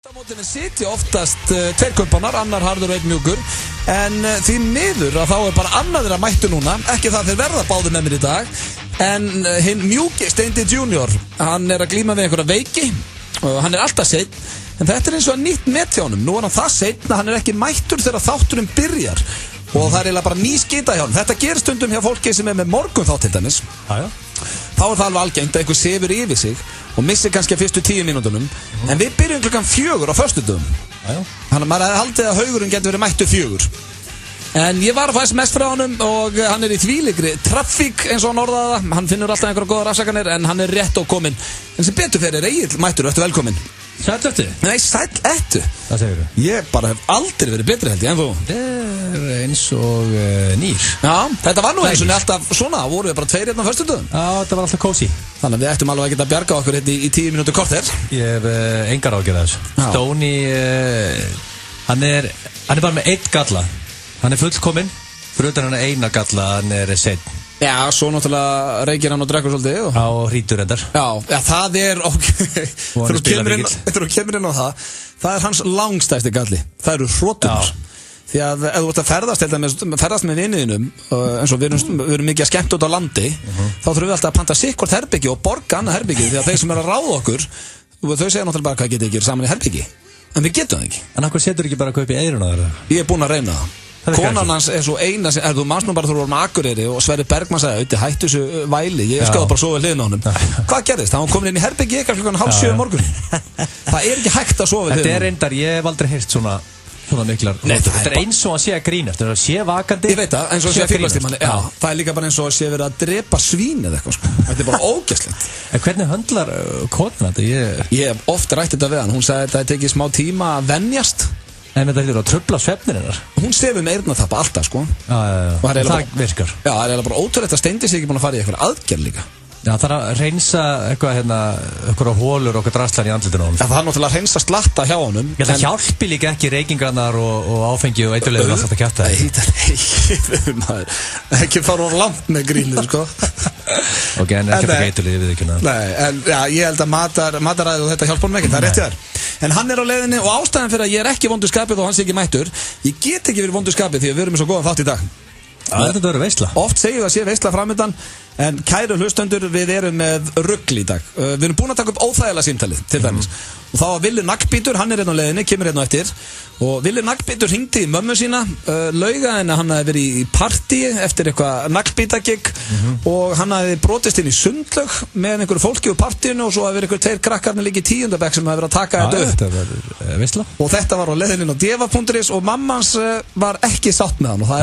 Á mótinu sitja oftast tveir kumpanar, annar harður og einn mjúkur. En því miður að þá bara annar þeirra mættu núna. Ekki það þeir verða báðir með mér í dag. En hinn mjúki, Steindi Junior, hann að glíma við einhverja veiki og hann alltaf seinn. En þetta eins og nýtt met hjá honum. Nú hann það seinn að hann ekki mættur þegar þátturinn byrjar. Og það eiginlega bara ný skita hjá honum. Þetta gerir stundum hjá fólki sem með morgun þátt til dæmis. Þá það alveg algengt að einhver sefur yfir sig og missir kannski að fyrstu 10 mínútunum. En við byrjum klukkan 4 á föstudögum. Þannig að maður hefði haldið að haugurinn getur verið mættu 4. En ég var að fá SMS frá honum og hann í þvílíkri trafík eins og hann orðaði það. Hann finnur alltaf einhverja góðar afsakanir en hann rétt á komin. En sem betur fyrir Egill mættur, ertu velkomin. Sæll eftir? Nei, sæll eftir. Hvað segirðu? Ég bara hef aldrei verið betri held ég en þú. Þetta eins og nýr. Já, þetta var nú eins og alltaf svona, voru við bara 2 hérna á föstudögum. Já, þetta var alltaf kósi. Þannig að við ættum alveg að geta bjarga okkur hérna í 10 mínútur korter. Ég hef engar ágjörð þessu. Stoney, hann er bara með 1 galla. Hann er fullkominn, fyrir utan hann eina galla, hann seinn. Já, svo náttúrulega reykir hann og drekkur svolítið. Já, hrítur endar. Já, það er þegar þú kemur inn á það hans langstæsti galli. Það eru hrotunar. Því að ef þú ert að ferðast með viniðinum, eins og við erum mikið að skemmta út á landi, þá þurfum við alltaf að panta sikkvort herbyggi og borga annað herbyggi. Því að þeir sem að ráða okkur, þau segja náttúrulega bara hvað getið ekki saman í herbyggi. En við getum það ekki. En akkur setur ekki bara að kaupa í eyruna þeirra? Ég búinn að reyna það. Konan hans svo eina sem, þú manst nú bara þú voru með Akureyri og Sverrir Bergmann sagði, auðvitað hættu þessu væli, ég skáði bara að sofa hliðina á honum. Hvað gerðist? Hann kom inn í herbyggi eitthvað klukkan 6:30 morgun. Það ekki hægt að sofa hliðina. Þetta reyndar, ég hef aldrei heyrt svona miklar. Þetta eins og hann sé að grína, þetta sé vakandi. Ég veit það, eins og sé að fyrlast í manni. Já, það líka bara eins og sé verið að drepa svín eða eitthvað sko. Þetta bara ógeðslegt. En hvernig höndlar konan þetta? Ég hef oft rætt þetta við hann. Hún sagði að þetta tekið smá tíma að venjast. En þetta hefur að trufla svefnin hennar. Hún sefur með eyrnatappa alltaf sko. Það virkar. Já, það er bara ótrúlegt að Steindi sig ekki búin að fara í eitthvað aðgerð líka. Já, það að reynsa eitthvað hólur og eitthvað draslar í andlitinu á honum. Já, það náttúrulega að reynsa slatta hjá honum. Já, það hjálpi líka ekki reykingarnar og áfengi og eitthvað alltaf að kjæfta það. Ekki fara of langt með grínið, sko. Ok, en ekki að eitthvað við ekki. Nei, en já, ég held að mataræðið og þetta hjálpa honum ekki, það rétt þér. En hann á leiðinni og ástæðan fyrir að ég ekki vondur skapið og hann sé ekki mættur. Ég get ekki verið vondur skapið því að við erum með svo góðan þátt í dag. Þetta verður veisla. Oft segjum við að sé veisla framöndan. En kæru hlustendur, við erum með rugl í dag. Við erum búin að taka upp óþægilega símtalið til dæmis. Og þá var Villi Naglbítur, hann hérna á leiðinni, kemur hérna á eftir. Og Villi Naglbítur hringdi í mömmu sína, lauga henni að hann hefði verið í partí eftir eitthvað naglbítagigg og hann hefði brotist inn í sundlaug með einhverju fólki úr partíinu og svo hefði verið einhverju 2 krakkarnir líka í 10. bekk sem hefði verið að taka þetta upp. Þetta var veisla. Og þetta var á leiðinni á deva.is og mammans var ekki sátt með hann og það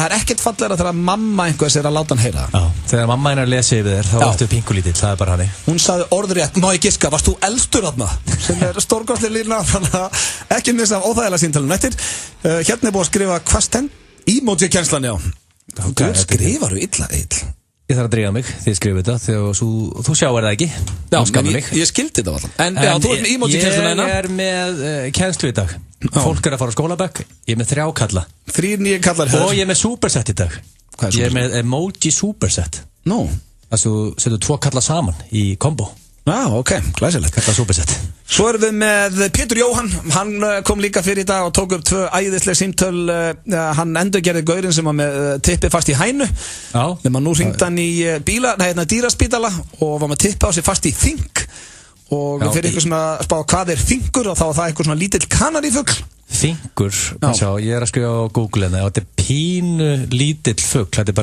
er ekkert fallegra þegar mamma einhvers er að láta hann heyra. Þegar mamma hennar lesi yfir þér, þá varstu pingulítill, það er bara hannig. Hún sagði orðrétt, má ég giska, varst þú elstur þarna? Sem stórkostleg lína, þannig að ekki missa af óþægilega síntalunum eftir. Hérna er búið að skrifa, hvað stend? Emoji-kennslan, já. Þú skrifar illa, Egill. Ég þarf að drífa mig því ég skrifa þetta, þegar þú sjáir það ekki. Já, ég skildi þetta alltaf. En já, þú ert með emoji-kennsluna hérna. Ég með kennslu í dag. Fólk að fara á skólabekk, ég með 3 kalla. 3 nýja kallar. Og ég með superset í dag. Ég er með emoji superset. Nú? Þess að þú setur 2 kalla saman í kombo. Já, ok, glæsilegt. Kalla superset. Svo erum við með Pétur Jóhann. Hann kom líka fyrir í dag og tók upp 2 æðisleg símtöl. Hann endurgerði gaurinn sem var með tippið fast í hænu. Já. Nefnum nú hringdi hann í dýraspítala og var með tippið á sig fast í þing. Og fyrir ykkur sem að spá hvað er þingur og þá var það eitthvað svona lítill kanarífugl. Þingur, ég er að skrifa á Google hérna og þetta er pínu lítill fugl, þetta er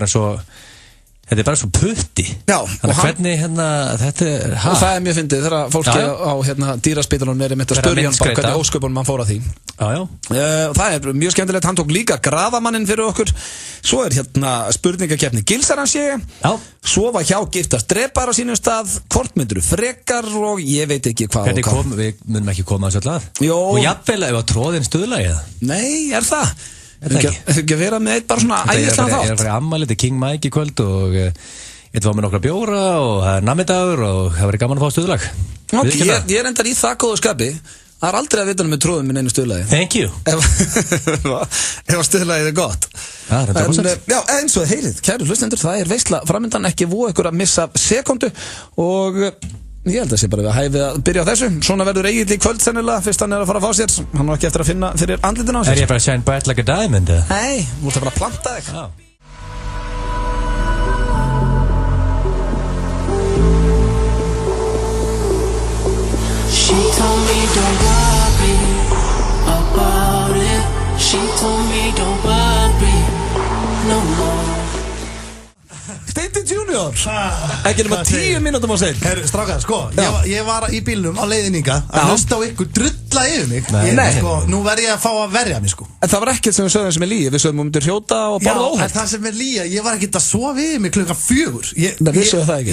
bara svo putti. Já. Þannig að hvernig hérna, þetta er... Og það er mjög fyndið þegar fólki á dýraspítalunum er með að spurja hann bara hvernig ósköpunum hann fór að því. Það er mjög skemmtilegt, hann tók líka graðamanninn fyrir okkur. Svo er hérna spurningakeppni Gilsarans ég. Svo var hjá giftast drepar á sínum stað, hvort myndur frekar og ég veit ekki hvað. Hvernig við munum ekki koma þessu alltaf. Og jafnvel ef að tróðin stuðlagið. Nei, er það? Ekki að vera með eitt bara svona æðislega þátt. Ég er að fara í ammæli til King Mike í kvöld og ég var með nokkra bjóra og það er nammidagur og það verið gaman að fá stuðlag. Ég er endar í það góðu skapi. Það er aldrei að vita með tróðum minn einu stuðlagi. Thank you. Ef stuðlagið er gott. Já, eins og heilið, kæru hlustendur, það er veisla framöndan, ekki voru ykkur að missa sekundu og Ég held að sé bara við hæfið að byrja á þessu. Svona verður Egill í kvöld sennilega, fyrst hann að fara að fá sér. Hann var ekki eftir að finna fyrir andlitin á sér. Ég bara að shine bright like a diamond? Nei, þú múst að bara planta þig. She told me don't worry about it. She told me don't worry no more. Steindi Junior, ekki nema 10 mínútum á seint. Herru, strákar, sko, ég var í bílnum á leiðninga að hlusta á ykkur drulla yfir mig. Nei. Sko, nú verð ég að fá að verja mig, sko. En það var ekkert sem við sögðum sem er lígi, við sögðum myndir hljóta og borða óhætt. Já, en það sem er líga, ég var ekkert að sofa yfir mig klukkan 4.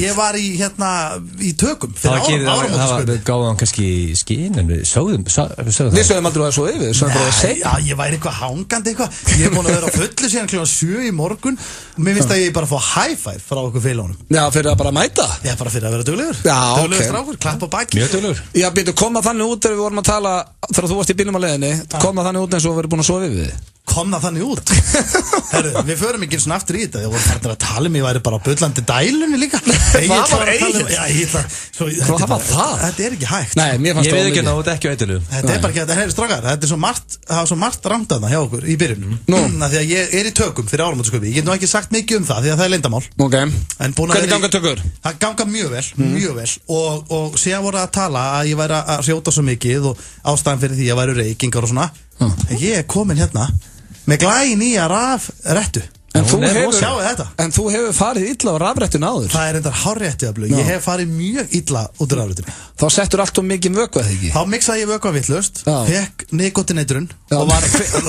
Ég var í tökum fyrir áramótasköpi. Það gáði hann kannski skín, en við sögðum það. Við sögðum aldrei að svo yfir, við sögðum bara að segja. Já, ég væri eitthvað hangandi eitthvað. Ég er búin að vera á fullu síðan klukkan 7 í morgun. Mér finnst að ég bara fá high five frá okkur félagunum. Já, fyrir að bara mæta. Já, bara fyrir að vera duglegur. Já, duglegur strákur, klapp á baki. Mjög duglegur. Já, byrju, kom það þannig út þegar við vorum að tala, þegar þú varst í bílnum á leiðinni, kom það þannig út eins og við erum búin að sofa yfir þig? Kom það þannig út? Herru, við förum ekki svona aftur í þetta. Ég voru farnir að tala ég væri bara á bullandi dælunni líka. Það var Egill. Það var það? Þetta er ekki hægt. Nei, mér fannst það ekki. Ég veit ekki að þetta ekki á eitulu. Þetta er bara ekki að þetta, strákar, þetta er svo margt rangt þarna hjá okkur í byrjunum. Því að ég er í tökum fyrir áramótasköpi. Ég get nú ekki sagt mikið um það, því að það er leyndarmál. Hvernig ganga tökur? Það ganga mjög vel. Og síðan voru að tala að ég væri að hrjóta svo mikið og ástæðan fyrir því að væru reykingar og svona. Ég er komin hérna með glæn í að rafrettu. En þú hefur farið illa á rafrættun áður. Það er endar hárréttið að blöð. Ég hef farið mjög illa út úr rafrættunni. Þá settur allt mikið vökva þegar ekki? Þá mixaði ég vökva vitlaust, fekk nikotineitrun og var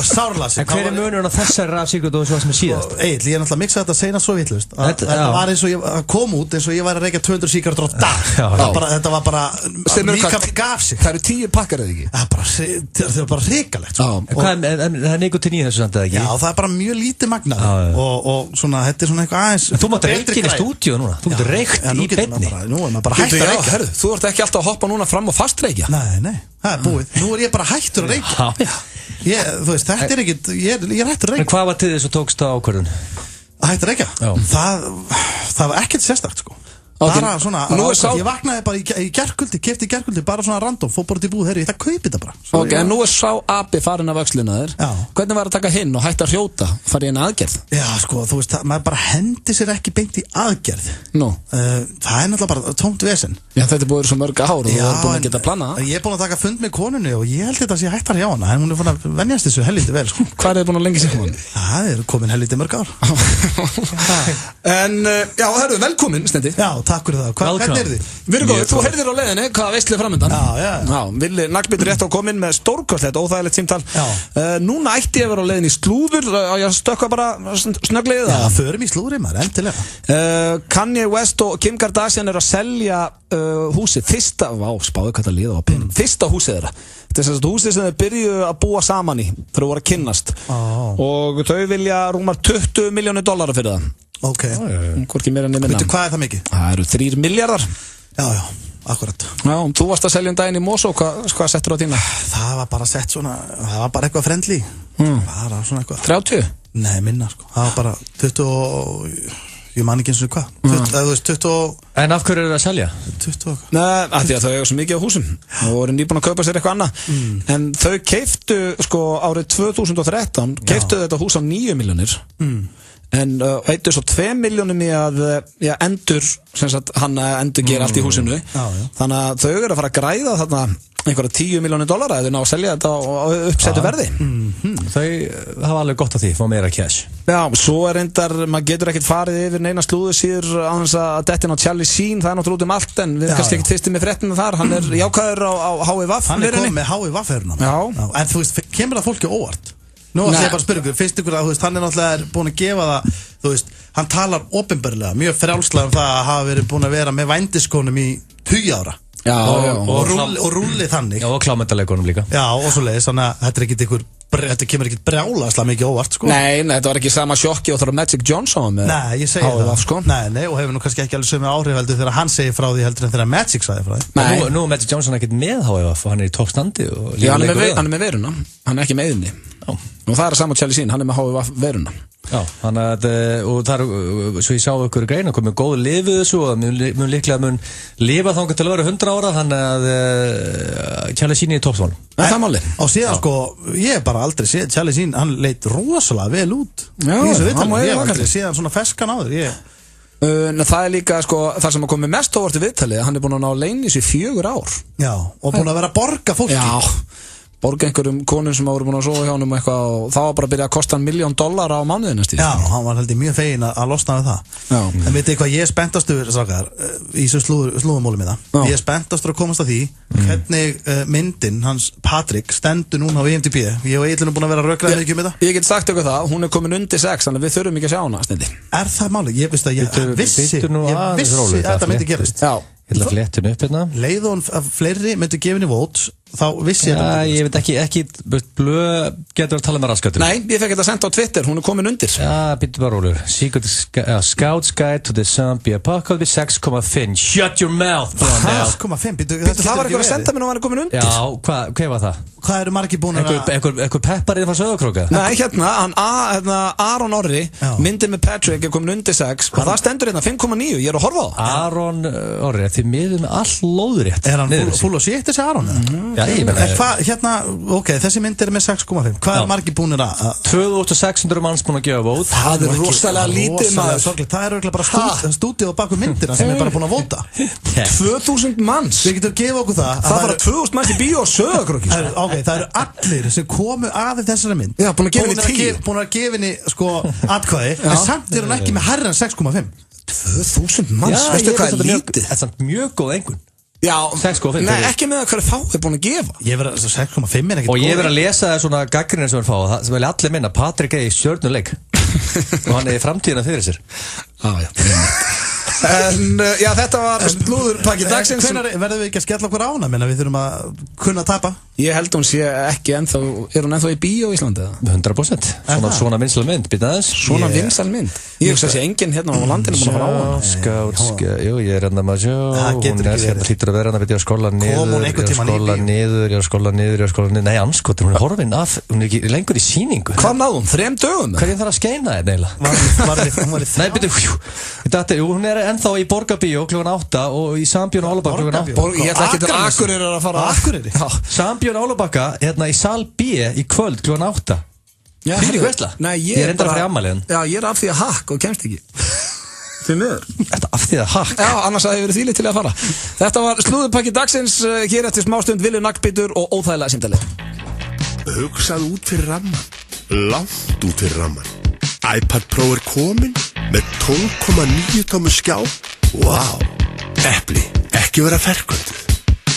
sárlasinn. En hver er munurinn á þessari rafsíkut og svo sem er síðast? Egill, ég náttúrulega mixaði þetta seinast svo vitlaust. Þetta var eins og ég kom út eins og ég væri að reykja 200 sígarettur á dag. Þetta var bara líka gaf sig. Það eru 10 pakkar eða ekki? Það er bara hrikalegt. Það er nikotin í þessu samt eða ekki? Já, það er bara mjög lítið magnað og svona, þetta er svona eitthvað aðeins. Þú mátt reykja í stúdíu núna. Þú mátt reykja í beinni. Nú er maður bara hægt að reykja. Þú ert ekki alltaf að hoppa núna fram og fastreykja. Nei, það er búið. Nú er ég bara hættur að reykja. Þú veist, þetta er ekkit, ég er hættur að reykja. En hvað var til þess að tókst á ákvörðun? Að hættur að reykja? Það var ekkert sérstakt, sko. Bara svona, ég vaknaði bara í gærkvöldi, keypti í gærkvöldi, bara svona random, fór bara til búð, herri, ég ætla að kaupa þetta bara. Ok, en nú er sá api farin af öxlina þér. Hvernig var að taka hinn og hætta að hrjóta, fara í eina aðgerð? Já, sko, þú veist, maður bara hendi sér ekki beint í aðgerð. Nú? Það er náttúrulega bara tómt vesen. Já, þetta er búið svo mörg ár og þú er búin að geta að plana. Ég er búin að taka fund með konunni og ég held þetta sé hættar hjá hana, en hún er búin að venjast þessu helviti vel, sko. Hvað er þið búin að lengi sér hún? Það er komin helviti mörg ár. En, já, herru, velkomin, Steindi. Já, takk fyrir það. Hvernig er þið? Við erum góðið, þú heyrðir á leiðinni hvað veistlið framöndan. Já. Villi Naglbjörn rétt á komin með stórkostlegt, óþægilegt símtal. Núna ætti ég að vera á leiðinni í slúður, að ég stökka bara snögglega það. Já, förum í slúðri maður, endilega. Kanye West og Kim Kardashian eru að selja húsið, spáðu hvað það líða á penum, fyrsta húsið þeirra. Þetta er svona húsið sem þau byrjuðu að búa saman í þegar þau voru að kynnast. Og þau vilja rúmar $20 milljónir fyrir það. Ok. Hvorki meira nefnir Veitu, hvað er það mikið? Það eru 3 milljarðar. Já, akkurat. Já, þú varst að selja daginn í Mosó, hvað settur á þína? Það var bara sett svona, það var bara eitthvað friendly. Bara svona eitthvað. 30? Nei, minna, sko. Það var bara 20 ég man ekki eins og hvað. Þú veist, 20 En af hverju eru það að selja? 20 Nei, af því að þau eiga svo mikið á húsum og voru nýbúin að kaupa sér eitthvað annað. En þau keiftu, sko, árið 2013 keiftu þetta hús á 9 milljónir. En eittu svo 2 milljónum í að endur, sem sagt, hann endur gera allt í húsinu. Þannig að þau eru að fara að græða þarna einhverja $10 milljónir eða þau ná að selja þetta á uppsettu verði. Þau hafa alveg gott af því, fá meira cash. Já, svo er reyndar, maður getur ekkert farið yfir neina slúðusíður á þess að dettin á Charlie Sheen, það er náttúrulega út allt, en við kannski ekkert fyrstum með fréttina þar, hann er jákvæður á HIVF. Hann er komið með HIVF-ferðuna. En þú veist, kemur það fólki óvart? Nú að ég bara spyrja ykkur, finnst ykkur að þú veist, hann er náttúrulega búin að gefa það, þú veist, hann talar opinberlega, mjög frjálslega það að hafa verið búin að vera með vændiskonum í 20 ára. Og rúllið þannig. Já, og klámyndaleikunum líka. Já, og svo leiðis, þannig að þetta er ekkit ykkur, þetta kemur ekkit brjálaslega mikið óvart, sko. Nei, þetta var ekki sama sjokki og það var Magic Johnson með. Nei, ég segi það, sko. Nei, og hefur nú kannski ekki alveg sömu áhrif heldur þegar hann segir frá því heldur en þegar Magic sagði frá því. Nú er Magic Johnson ekkit með HIVF og hann er í toppstandi og Já, hann er með veruna, hann er ekki með einni. Og það er saman Charlie Sheen, hann er með HIVF veruna. Já, þannig að og það svo ég sá ykkur greina komið góð lifið þessu og mun líklega lifa þangað til að vera 100 ára þannig að Charlie Sheen í toppsvon. Það er máli. Og síðan sko, ég hef bara aldrei séð Charlie Sheen, hann leit rosalega vel út. Já, ég hef hann aldrei séð hann svona feskan áður. Það er líka sko, það sem komið mest óvart í viðtalið, hann er búin að ná leynis í 4 ár. Já, og búin að vera að borga fólki. Já. Borga einhverjum konum sem voru búin að sofa hjá honum eitthvað og það var bara að byrja að kosta $1 million á mánuðinu stíð. Já, hann var heldur mjög feginn að losna við það. Já. En veitu hvað ég er spenntastur, strákar, í þessu slúðumóli miða. Ég er spenntastur að komast að því hvernig myndin hans Patrick stendur núna á IMDb. Ég og Eilin er búin að vera að rökraða mikið um þetta. Ég get sagt ykkur það, hún er komin undir 6, þannig við þurfum ekki að sjá hana snendi. Er það máli? Ég vissi að þetta myndi gerast. Já. Ég ætla að fletta henni upp hérna. Leið og fleiri myndu gefa henni votes, þá vissi ég þetta. Ég veit ekki blöð getur að tala með raskatur. Nei, ég fekk þetta sendt á Twitter, hún er komin undir. Já, býttu bara rólur. Scout's Guide to the Zombie Apocalypse 6,5. Shut your mouth! 6,5? Það var eitthvað að senda mér og hann er komin undir. Já, hvað var það? Hvað eru margir búin að... Eitthvað pepparið frá Söðakróka? Nei, hérna, Aron Orri, myndin með Patrick er komin undir 6 og það stendur hérna 5,9, ég er að horfa á það. Aron Orri, þið miðum með all lóðurétt. Er hann full of shit þessi Aron? Já, ég meina... Hérna, ok, þessi mynd er með 6,5. Hvað er margir búin að... 2600 manns búin að gefa vót. Það er rosalega lítið maður. Það er bara stúdíu á baku myndina sem er bara búin að vóta. 2000 manns. Við getum að gefa okkur það. Það var 2000 manns í bíó og Söðakróki. Ok, það eru allir sem komu að þessari mynd. Já, búin að gefa henni 10. Búin að gefa henni, sko, atkvæði. En samt er hún ekki með hærra en 6,5. 2000 manns, veistu hvað er lítið? Þetta er mjög góð einhvern. Já, 6,5. Nei, ekki með að hverju fá er búin að gefa. Ég verið að 6,5 er ekkert góð. Og ég verið að lesa það svona gaggrinir sem hann fá. Það sem vilja allir minna, Patrick er í stjörnuleik. Og hann er í framtíðina fyrir sér. Já. En já, þetta var slúðurpakki dagsins. Hvenær verðum við ekki að skella okkur á hana? Menna við þurfum að kunna tapa. Ég held hún sé ekki ennþá. Er hún ennþá í bíó í Íslandi? 100%. Svona vinsal mynd, býta aðeins. Svona vinsal mynd? Ég hugsa að sé enginn hérna á landinu búin að fara á hana. Jú, ég er hérna maður sjó. Hún er hérna hlýtur að vera hana, veit ég, að skóla niður. Nei, anskotur, hún er horfin af, hún er ekki lengur í sýningu. Hvað náðum? 3 dögum? Hverjum þarf að skeina þér neila? Nei, byrju, hún er ennþá í Borgarbíó kl. 8 og í Sambjörn Álabakka kl. 8. Ég ætla ekki til Akureyri að fara Akureyri? Sambjörn Álabakka, hérna í sal B í kvöld kl. 8. Fyrir veistla? Nei, ég er enda fyrir ammaliðin. Já, ég er af því að hakk og kemst ekki. Því miður. Þetta af því að hakk? Já, annars að það hefur verið þýlið til að fara. Þetta var slúðurpakki dagsins, hér eftir smástund Vilju Naglbítur og óþægilega símtalið. Hugsað út fyrir ramman, langt út fyrir ramman. iPad Pro er komin með 12,9 tómu skjá. Vá, Epli, ekki vera ferkvölduð.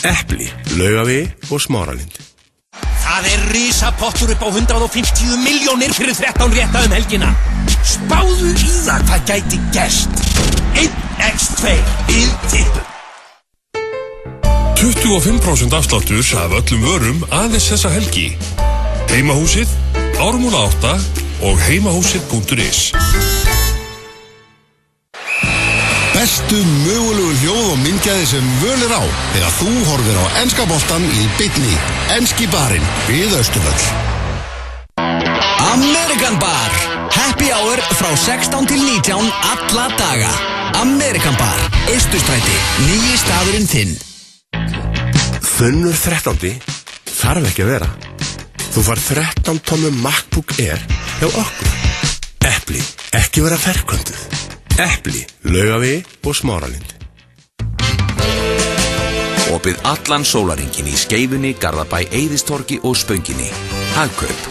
Epli, Laugavegi og Smáralind. Það er risapottur upp á 150 milljónir fyrir 13 rétta helgina. Spáðu í það hvað gæti gerst. 1x2 í tippum. 25% afsláttur af öllum vörum aðeins þessa helgi. Heimahúsið, Ármúla 8 og heimahúsið.is. Bestu mögulegu hljóð og myndgæði sem völ er á þegar þú horfir á enska boltan í beinni. Enski barinn við Austurvöll. American Bar. Happy hour frá 16 til 19 alla daga. American Bar. Austurstræti. Nýji staðurinn þinn. Þunnur 13. þarf ekki að vera. Þú far 13 tómu MacBook Air hjá okkur. Epli, ekki vera ferkvölduð. Epli, Laugavegi og Smáralind. Opið allan sólarhringinn í Skeifunni, Garðabæ, Eiðistorgi og Spönginni. Hagkaup.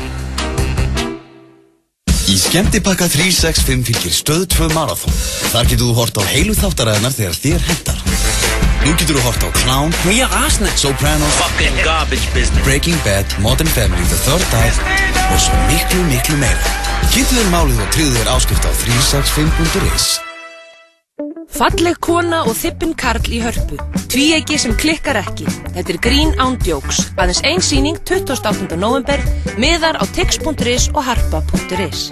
Í skemmtipakka 365 fylgir Stöð 2 Marathon. Þar getur þú hort á heilu þáttaræðinar þegar þér hentar. Nú getur þú hort á Clown, Sopranos, Breaking Bad, Modern Family, The Third Dive og svo miklu meira. Kynntu þér málið og tryggðu þér áskrift á 365.is. Falleg kona og þippinn karl í Hörpu. Tvíeyki sem klikkar ekki. Þetta er grín án djóks. Aðeins ein sýning 28. nóvember. Miðar á tix.is og harpa.is.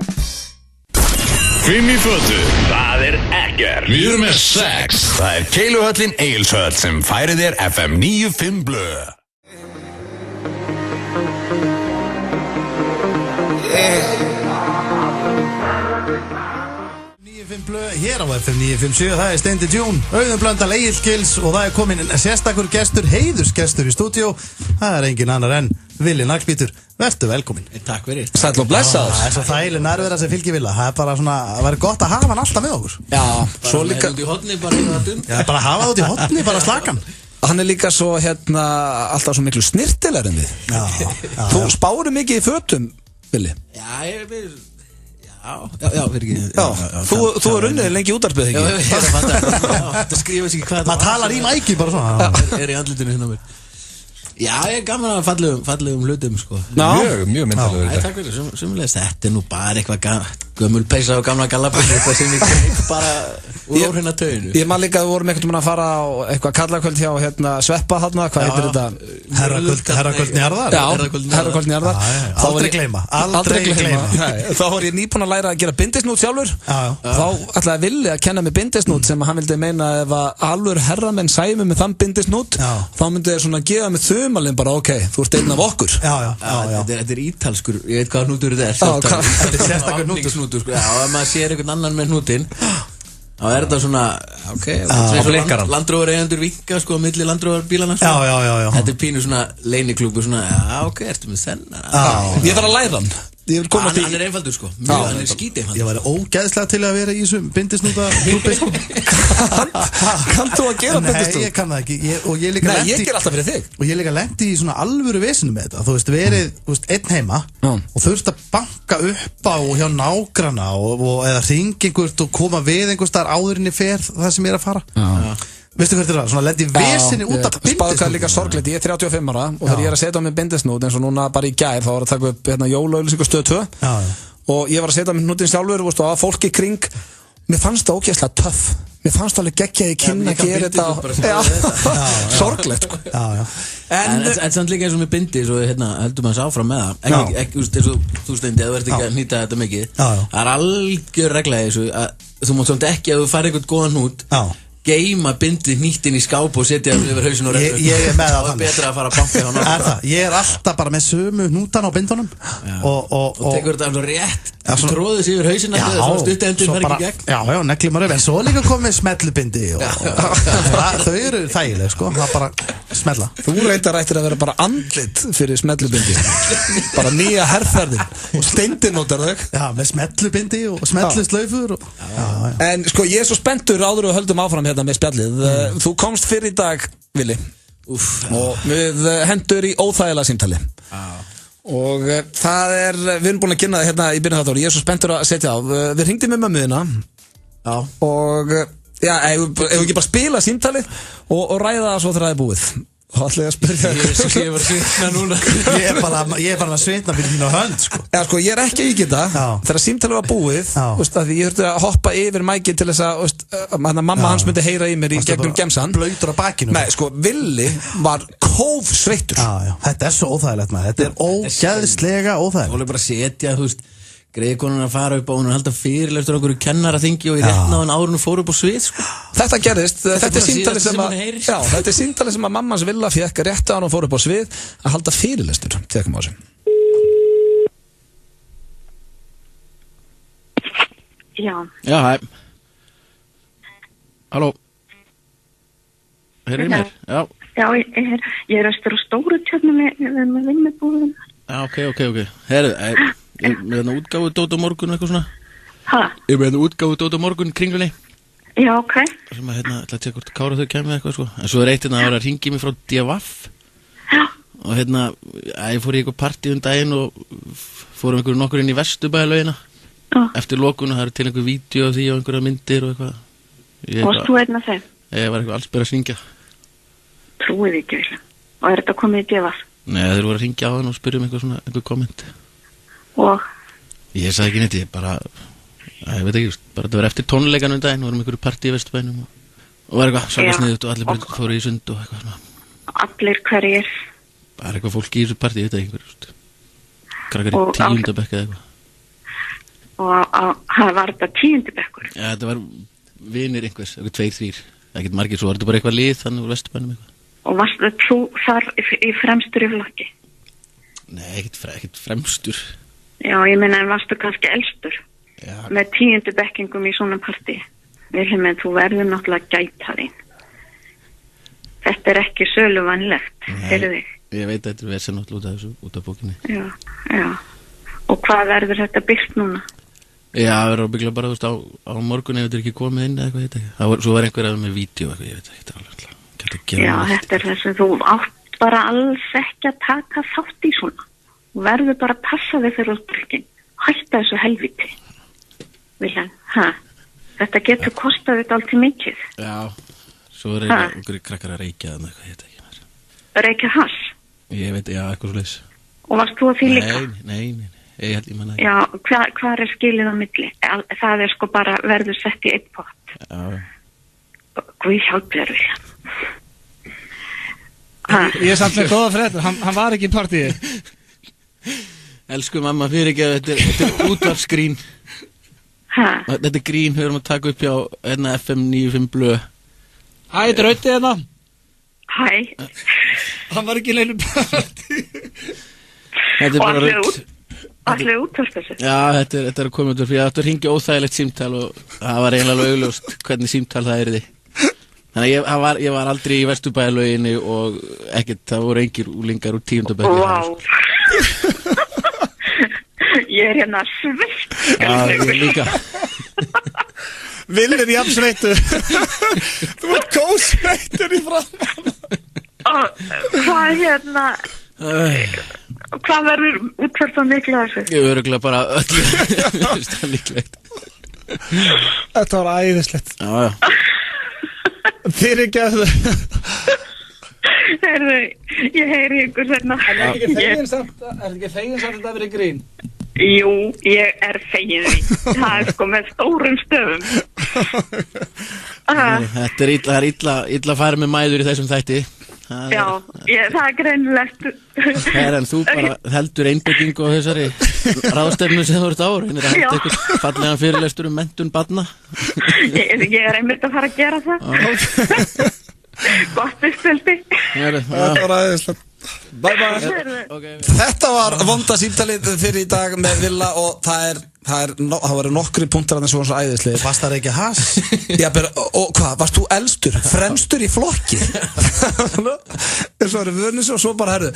Fimm í fötu, það er ekkert. Við erum með 6. Það er Keiluhöllin Egilshöll sem færir þér FM 95 blöð. 5 blöð hér á FM 957, það Steindi June, Auðun Blöndal, Egill Gils og það komin sérstakur gestur, heiðursgestur í stúdíó. Það engin annar en Villi Naglbítur. Vertu velkomin. Takk fyrir. Sæll og blessaður. Það svo þægileg nærvera sem fylgir Villa. Það bara svona, það væri gott að hafa hann alltaf með okkur. Já, svo líka út í hotni bara Já, bara hafa það út í hotni, bara slakan. Hann líka svo alltaf svo miklu snirtilegur en við. Þú spáir mikið í fötum, Villi. Já, fyrir ekki. Þú unnið lengi útvarpið, ekki? Það skrifa sig hvað maður talar í mæki bara svona. Er í andlutinu hérna mér. Já, ég gaman að fallegum hlutum, sko. Mjög myndalegur. Takk fyrir, sumulegist. Þetta nú bara eitthvað gömul peysa og gamla gallabönd, eitthvað sem ég bara úr hérna tauginu. Ég man líka að við vorum einhvern að fara á eitthvað kallakvöld hjá Sveppa þarna, hvað heitir þetta? Herrakvöld Njarðar. Já, Herrakvöld Njarðar. Aldrei gleyma. Þá var ég nýbúinn að læra að gera bindisnút sjálfur. Þá ætlaði Villi að kenna mig bindisnút sem hann vildi meina ef að alveg herramenn sæmi með þann bindisnút, þá myndi þeir svona gefa mig þumalinn bara, ok, þú ert einn af okkur. Þetta ítalskur, ég veit hvað hnútur þetta er. Þetta er sérstakur hnútur. Já, ef maður sér einhvern annan með hnútinn þá þetta svona, landróðar eigendur vinka, sko, milli landróðar bílana, sko. Já. Þetta pínu svona leiniklúbur, svona, ok, ertu með þennan? Ég þarf að læra hann. Hann einfaldur, sko. Hann skítið einfaldur. Ég væri ógeðslega til að vera í þessum bindisnúta klúbbi, sko. Kann þú að gera bindisnút? Nei, ég kann það ekki. Nei, ég ger alltaf fyrir þig. Og ég líka lendi í svona alvöru vesinu með þetta. Þú veist, verið einn heima og þurft að banka upp á hjá nágrana eða hringa einhvert og koma við einhvers þar áðurinni fer það sem ég er að fara. Veistu hvert það? Svona lendi vesinni út af bindisnút. Spáðu hvað líka sorglegt, ég er 35 ára og þegar ég er að setja á mig bindisnút eins og núna bara í gær þá var að taka upp jólaauglýsingu Stöð 2 og ég var að setja á mig hnútinn sjálfur og að fólki kring, mér fannst það ógeðslega töff. Mér fannst alveg geggjað í kynna að gera þetta. Sorglegt, sko. En samt líka eins og með bindi, svo heldur maður sér áfram með það. Ekki, eins og þú Steindi, að þú ert ekki að hnýta þetta mikið. Það er algjör regla í þessu að þú mátt samt ekki að þú færi einhvern góðan hnút geima bindið hnýtt inn í skáp og setja það yfir hausinn og reyður. Ég er með það þannig. Það er betra að fara að banka hjá náttúrulega. Ég er alltaf bara með sömu hnútan á bindunum. Og tekur þetta alveg rétt. Þú tróðir sig yfir hausinn að það stuttendin fer ekki í gegn. Já, neglum maður yfir. En svo líka komið smellubindi þau eru þægileg, sko. Það bara smella. Þú reyndar ættir að vera bara andlit fyrir smellubindi. Bara nýja herrferðin og Steindi notar þau. Já, með smellubindi og smelluslaufur. En sko, ég er svo spenntur áður og höldum áfram hérna með spjallið. Þú komst fyrir í dag, Villi, og við hendur í óþægilega símtali. Og það við erum búin að kynna það hérna í byrjun þetta ári. Ég er svo spenntur að setja á. Við hringdum með mömmuðina og ef við ekki bara spila símtalið og ræða það svo þegar það er búið. Og allir að spyrja ég var svitna núna. Ég er bara að svitna fyrir mínu hönd, sko. Já, sko, ég er ekki að ígita þegar símtalið var búið, ég þurfti að hoppa yfir mækið til þess að mamma hans myndi heyra í mér í gegnum gemsan. Blautur á bakinu. Nei, sko, Villi var kófsveittur. Þetta er svo óþægilegt, maður. Þetta er ógeðslega óþægilegt. Þú bara setja, þú veist, greiðkonan að fara upp á hún og halda fyrirlestur okkur í kennaraþingi og í réttnáðan áður hún fór upp á svið, sko. Þetta gerðist, þetta er símtalið sem að mammans Villa fekk rétt áður hún fór upp á svið að halda fyrirlestur. Tekum á þessu. Já, hæ. Halló. Heyrðu í mér? Já. Já, ég er östur á stóru tjöfnu með vinnubúðum. Já, ok. Heyrðu, ég með þarna útgáfu dót á morgun eitthvað svona. Hæ? Ég með þarna útgáfu dót á morgun kringlunni. Já, ok. Sem að ætla að tjekka hvort Kára þau kemur eitthvað, sko. En svo eitt að það var að ringi mig frá DFF. Já. Og ég fór í eitthvað partí daginn og fórum nokkur inn í Vesturbæjarlaugina. Eftir lokun og það til einhver vídeo af því og einhverja myndir og eitthvað. Varst þú einn af þeim? Ég var eitthvað allsber að syngja. Trúið ekki, eiginlega. Og þetta komið í DFF? Nei, þeir voru að ringja á hann og spyrja einhver komment. Og? Ég sagði ekki neitt, ég veit ekki, bara þetta var eftir tónleikanum daginn, vorum einhverju partí í Vesturbænum og var eitthvað svaka sniðut og allir bara fóru í sund og eitthvað svona. Allir hverjir? Bara eitthvað fólk í þessu partí, ég veit ekki einhverju, krakkar í 10. bekk eða eitthvað. Og var þetta 10. bekkur? Já, þetta var vinir einhvers, eitthvað 2-3, ekkert margir, svo var þetta bara eitthvað lið þannig úr Vesturbænum eitthvað. Og varst þú þar í fremstur í flokki? Nei, ekkert fremstur. Já, ég meina, en varstu kannski elstur? Já, með 10. bekkingum í svona partí. Vilhelm, þú verður náttúrulega gæta þín. Þetta er ekki söluvænlegt fyrir þig. Ég veit að þetta er vesen náttúrulega út af bókinni. Já. Og hvað verður þetta byrkt núna? Já, það verður ábygglega bara, þú veist, á morgun ef þetta er ekki komið inn eða eitthvað, ég veit ekki. Svo var einhver með vídeo eitthvað, ég veit ekki, þetta er alveg. Já, þetta er þess að þú átt bara alls ekki að taka þátt í svona. Þú verður bara að passa þig fyrir útbyrkin. Hætta þessu helviti. Vilhelm, þetta getur kostað þetta allt til mikið. Já, svo er einhverjir krakkar að reykja þannig eitthvað, ég veit ekki mér. Reykja hass? Ég veit, já, eitthvað svo leys. Og varst þú að því líka? Nei, ég manna ekki. Já, hvað er skilið á milli? Það er sko bara verður sett í einn pott. Já. Guð hjálpi þér, Vilhelm. Ég er samt með góða fréttir, hann var ekki í partíi. Elsku mamma, fyrir ekki að þetta er útvarpsgrín. Þetta er grín, við erum að taka upp hjá FM 95 Blö. Hæ, þetta er Rauti hérna. Hæ. Hann var ekki í neinu partíi. Þetta er bara Raut. Allir útvart þessu. Já, þetta er að koma út fyrir, ég ætti að hringja óþægilegt símtal og það var eiginlega augljóst hvernig símtal það er í því. Þannig að ég var aldrei í Vesturbæjarlauginni og ekkert, það voru engir úlingar úr 10. bekk. Vá. Ég er hérna sveitt. Já, ég líka. Vill er jafn sveittur. Þú ert góðsveittur í framan. Hvað hérna... Hvað verður útfært á mikla þessu? Ég verður örugglega bara öllu. Það er líklegt. Þetta var æðislegt. Já. Fyrir ekki að Heyrðu, ég heyri ykkur hérna. Er ekki fegin samt að þetta verið grín? Jú, ég er fegin því. Það er sko með stórum stöfum. Það er illa að fara með mæður í þessum þætti. Já, það er greinilegt. En þú bara heldur einbyggingu á þessari ráðstefnu sem þú ert á. Hérna er að halda eitthvað fallega fyrirlestur menntun barna. Ég er einmitt að fara að gera það. Gott uppfyldi. Þetta var aðeinslega. Bye bye. Þetta var vonda símtalið fyrir í dag með Villa og það voru nokkri punktar að það svo æðislega. Varst það ekki hass? Já, og hvað, varst þú elstur? Fremstur í flokki? Svo eru vönnus og svo bara, herru,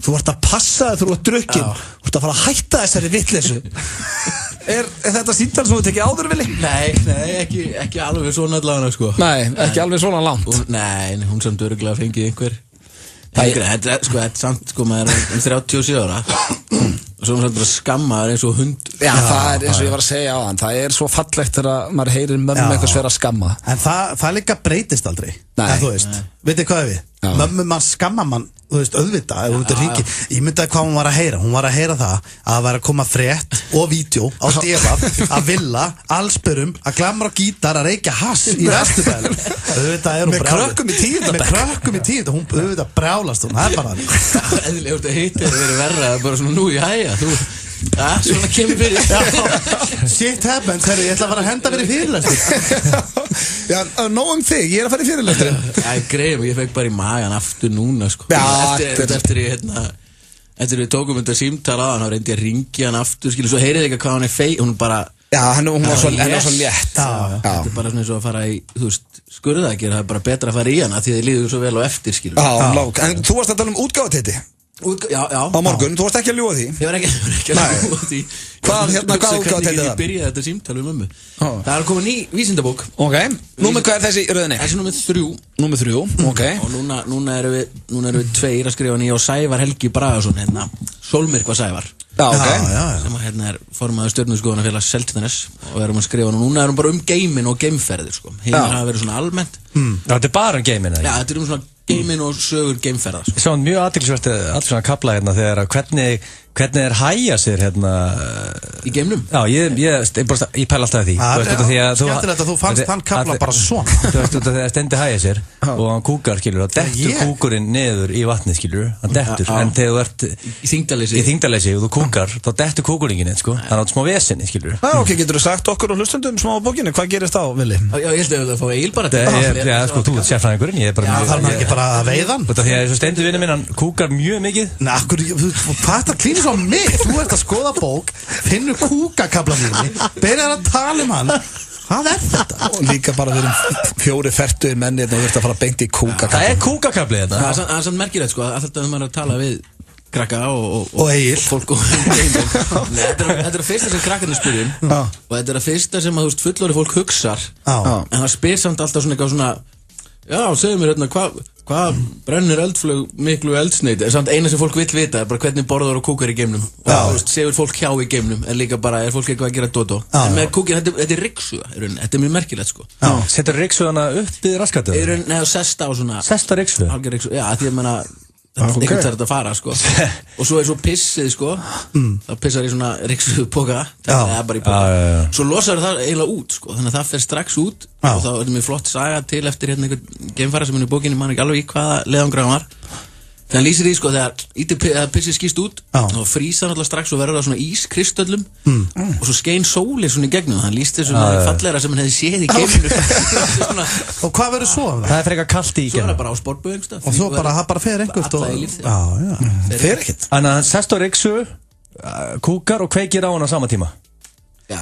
þú vart að passa þig, þú ert drukkin, þú vart að fara að hætta þessari vitleysu. Er þetta símtal sem þú tekið áður, Vili? Nei, ekki alveg svona allavega, sko. Nei, ekki alveg svona langt. Nei, hún samt örugglega fengið einhver. Þetta er samt, sko, maður er 37 ára og svo er maður bara skammaður eins og hund. Já, það er eins og ég var að segja á hann, það er svo fallegt þegar maður heyrir mömmu eitthvað sver að skamma. En það líka breytist aldrei. Nei. En þú veist, veitir hvað er við? Mömmu mann skamma mann, þú veist, auðvitað, ef þú myndir hringi. Ég myndi hvað hún var að heyra. Hún var að heyra það að það var að koma frétt og vídeo á Devaf að Villa, allsbörum, að glamra á gítar, að reykja hass í Vesturbænum. Auðvitað er hún með krökkum í 10. Með krökkum í 10. Hún auðvitað brjálast hún, það er bara hann. Eðlilega úr þetta hittir að vera verra, bara svona nú í hæja, þú... Já, svona kemur fyrir. Shit happens, herru, ég ætla að fara að henda fyrir fyrirlestur. Já, nóg þig, ég er að fara í fyrirlestur. Já, greið, ég fekk bara í magan aftur núna, sko. Eftir við tókum þetta símtal á hann og reyndi að ringja hann aftur, skilu, svo heyrið ekki hvað hann er fei, hún bara... Já, hún var svo létt. Þetta er bara svona eins og að fara í, þú veist, skurðaðgerð, það er bara betra að fara í hana því þið líður svo vel á eftir, skilu. En þú varst að tala útgáfateiti. Já. Á morgun, þú varst ekki að ljúga því? Ég var ekki að ljúga því. Hvað útgáfateiti það? Ég byrjaði þetta símtal um mömmu. Það er að koma ný vísindabók. Ok, númer hvað er þessi í röðinni? Þessi númer 3. Númer 3, ok. Og núna erum við tveir að skrifa nýja og Sævar Helgi Bragason, hérna, Sólmyrkva Sævar. Já, ok. Sem hérna er formaður stjörnuskoðunarfélags Seltjarnarness og við erum að skrifa núna erum bara geiminn og geimferðir, sko. Hinar hafa verið svona almennt. Þetta er bara geiminn, eða? Já, þetta er svona geiminn og sögur geimferða, sko. Ég sá mjög athyglisvert allt svona kapla hérna þegar hvernig hæja sér hérna í geimnum. Já, ég pæla alltaf því. Skemmtilegt að þú fannst hann kapla bara svona. Þú veist, þegar Steindi hæja sér og hann kúkar, skilur, þá dettur kúkurinn niður í vatnið, skilur, hann dettur. En þegar þú ert í þyngdarleysi og þú kúkar, þá dettur kúkuringin, sko. Það er átt smá vesinni, skilur. Ok, getur þú sagt okkur og hlustendum smá á bókinu, hvað gerist þá, Vili? Já, ég held að það fá Egil bara Já, sko, þú ert sérfræðingurinn, ég er bara bara að veiða hann. Því að Steindi vinur minn, hann kúkar mjög mikið. Nei, hvað er það klínist svo mig, þú ert að skoða bók, finnur kúkakablanirni, byrjar að tala hann. Hvað þetta? Og líka bara við erum 4 fertuðir menni og þú ert að fara beint í kúkakabli. Það kúkakabli þetta. Það er samt merkilegt sko, alltaf þegar maður er að tala við krakka og Egil fólk og þetta er að fyrsta sem krakkarnir spyrjum og þetta er að fyrsta sem að þú veist fullorðið fólk hugsar en það spyr samt alltaf svona eitthvað svona já, segðu mér hérna hvað brennir eldflög miklu eldsneyti samt eina sem fólk vill vita er bara hvernig borðar og kúkar í geimnum og þú veist, segur fólk hjá í geimnum en líka bara er fólk eitthvað að gera dótó en með kúkin, þetta er ryksuga þetta er mjög merkilegt sko Setur ryksugana upp við raskatu? Nei, og sesta á svona Sesta ryksuga? Já, því að menna einhvern þarf þetta að fara sko og svo er svo pissið sko það pissar í svona ryksupoka það er bara í poka svo losar það eiginlega út sko þannig að það fer strax út og þá er þetta mjög flott saga til eftir hérna einhvern geimfara sem er í bókinni mann ekki alveg í hvaða leiðangra hann var þannig að lýsir því sko þegar pissið skýst út þá frýsa hann alltaf strax og verður það svona ískristallum og svo skein sólin svona í gegnum þannig að lýst þessu fallegra sem hann hefði séð í geiminu Og hvað verður svo? Það er frekar kalt í svo er það bara á sportböðingsta Og svo bara, það bara fer einhvert alla í líf Fer ekkert Þannig að sest á ryksu, kúkar og kveikir á hann á sama tíma Já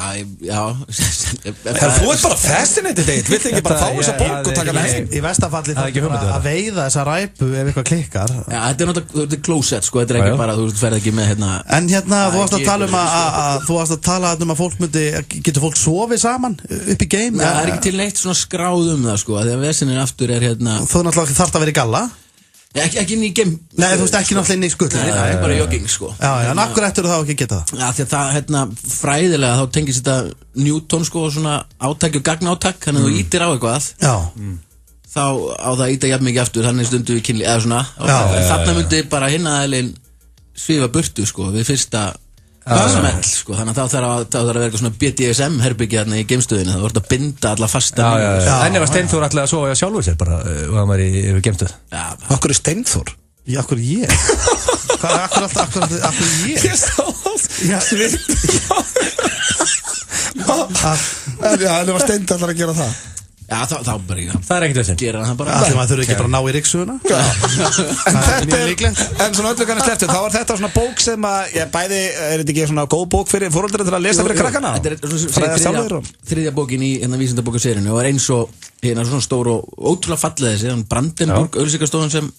Þú ert bara fascinated Vill ekki bara fá þessa bók og taka með heim Í vestafalli að veiða þessa ræpu ef eitthvað klikkar Já, þetta er náttúrulega closet sko, þetta er ekki bara, þú ferð ekki með hérna En hérna, þú varst að tala að þú varst að tala að fólk myndi, getur fólk sofið saman upp í game? Það er ekki til neitt svona skráð það sko, því að vesinin aftur er hérna Þú náttúrulega þarft að vera í galla Ekki inn í game Nei, þú veist ekki náttúrulega inn í skutlinni Það er bara jogging sko Já, en akkur ættur þá ekki geta það Já, því að það, hérna, fræðilega þá tengist þetta Newton sko og svona átæki og gagnátak Þannig að þú ítir á eitthvað Já Þá á það að íta jafn mikið aftur Þannig stundu við kynli, eða svona Þarna myndi bara hinn aðeilin svifa burtu sko við fyrsta smell sko þannig að þá þarf að vera eitthvað svona BDSM herbyggja hérna í geimstöðinu það voru að binda alla fasta En ef að Steinþór ætlaði að sofa sjálfur sér bara og hann var í geimstöð Akkur er Steinþór? Já, akkur ég? Akkur ég? Ég sá það Já, en ef að Steinþór ætlar að gera það Já, þá bara ekki Það er ekkert þessin Gera það bara Allir maður þurfi ekki bara að ná í ryksuguna En svona öllu kannast eftir þá er þetta svona bók sem að bæði, er þetta ekki svona góð bók fyrir fóröldra til að lesa fyrir krakkana? Þetta er þriðja bókin í vísindabókaserinu og er eins og hérna svona stór og ótrúlega fallega þessi Brandenburg, auglýsingastofan sem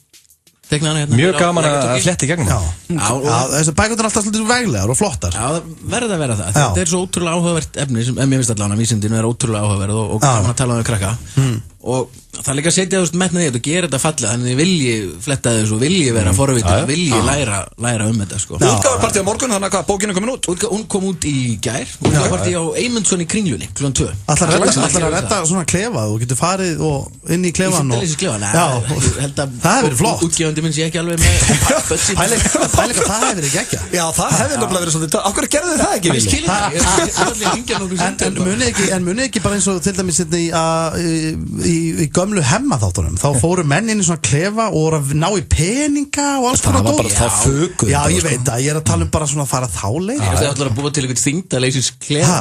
Mjög gaman að fletti gegnum Þessi bækurnar er alltaf svolítið veglegar og flottar Já, verða að vera það Þetta er svo ótrúlega áhugavert efni sem mér finnst allavega vísindinu er ótrúlega áhugaverð og gaman að tala um krakka og það er líka að setja metnaði í þetta og gera þetta fallega þannig að þið vilji fletta þessu og vilji vera forvitin vilji læra þetta sko Útgáfupartí á morgun, þannig að hvað, bókin er komin út? Hún kom út í gær Útgáfupartí á Eymundsson í Kringlunni kl. 2 Ætlar að redda svona klefa þú getur farið og inn í klefan Það hefur verið flott Útgefandi minn sé ekki alveg með Pælega það hefur verið geggja Já, það hefur náttúrulega verið svolítið Af hverju gerðu þið það ekki? En munið ekki bara eins og til dæmis í gömlu hemmaþáttunum þá fóru menn inn í svona klefa og voru að ná í peninga og alls konar Það var bara þá fögur Já, ég veit að ég er að tala um bara svona að fara þá leið Það er alltaf að búa til einhvern þyngdarleysis klefa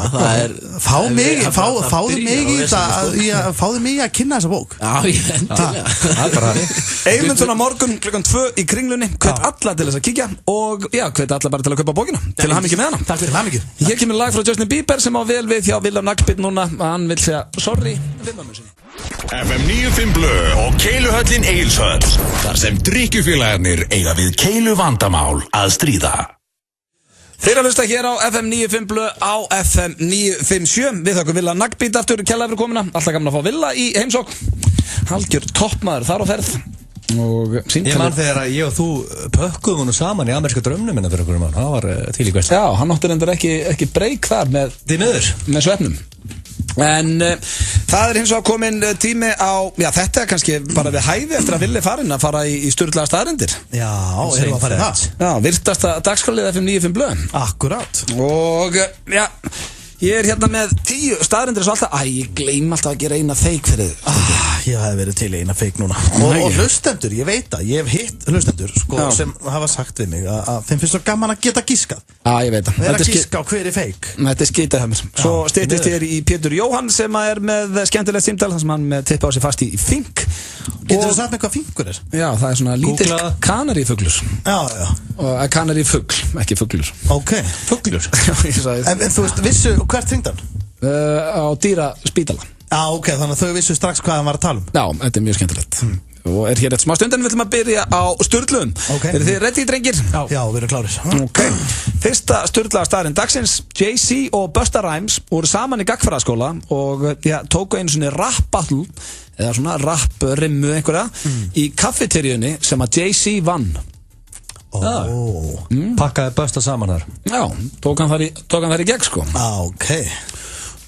Fáðu mig að kynna þessa bók Já, ég endilega Eymundsson á morgun kl. 2 í Kringlunni hvet alla til þess að kíkja og já, hvet alla bara til að kaupa bókina til að hafa mikið með hana Takk fyrir hamingju Hér kemur lag frá Justin Bieber sem á vel við hjá William Nagbit núna hann vil segja sorry FM 95 Blö og Keiluhöllin Egilshöll þar sem drykkjufélagarnir eiga við keilu vandamál að stríða Þeir að hlusta hér á FM 95 Blö á FM 957 Við þakkum William Nagbit aftur kærlega fyrir komuna Alltaf gaman að fá Villa í heimsókn Halgjör toppmaður þar á ferð og Ég man þegar ég og þú pökkuðum húnu saman í ameríska drömnum minna fyrir okkur mann Það var þvílík veist Já, hann átti reyndar ekki breyk þar með svefnum En það er hins vegar komin tími á Já, þetta er kannski bara við hæfi eftir að Villi farin að fara í sturlaða staðreyndir Já, erum við að fara í það Já, virtasta dagskrálið FM 95 Blö Akkurát Og, já Ég er hérna með 10 staðreyndir svo alltaf ég gleym alltaf að gera eina feik fyrir ég hef verið til í eina feik núna og hlustendur, ég veit að ég hef hitt hlustendur sko, sem hafa sagt við mig að þeim finnst svo gaman að geta gískað. Ég veit það. Vera að gíska á hver er feik. Þetta skítið hjá mér. Svo styttist ég í Pétur Jóhann sem er með skemmtilegt símtal þar sem hann með tippa á sig fast í fink. Getur þú sagt með hvað finkur er? Já, það er svona lítill kanarífuglur. Já. Og kanarífugl, ekki fuglur. Ok. Fuglur. En þú veist, vissu hvert hringdi hann? Á dýraspítala. Ok, þannig að þau vissu strax hvað hann var að tala um. Já, þetta er mjög skemmtilegt. Og er hér eitt smá stund en við ætlum að byrja á Sturlum. Eru þið ready, drengir? Já, við erum klárir. Ok. Fyrsta sturlaða staðurinn dagsins. Jay-Z og Busta Rhymes voru saman í gagnfræðaskóla og tóku einu svona rap battle eða svona rap rimmu einhverja í kaffeteríunni sem að Jay-Z vann. Pakkaði Busta saman þar. Já, tók hann þar í gegn sko. Ok.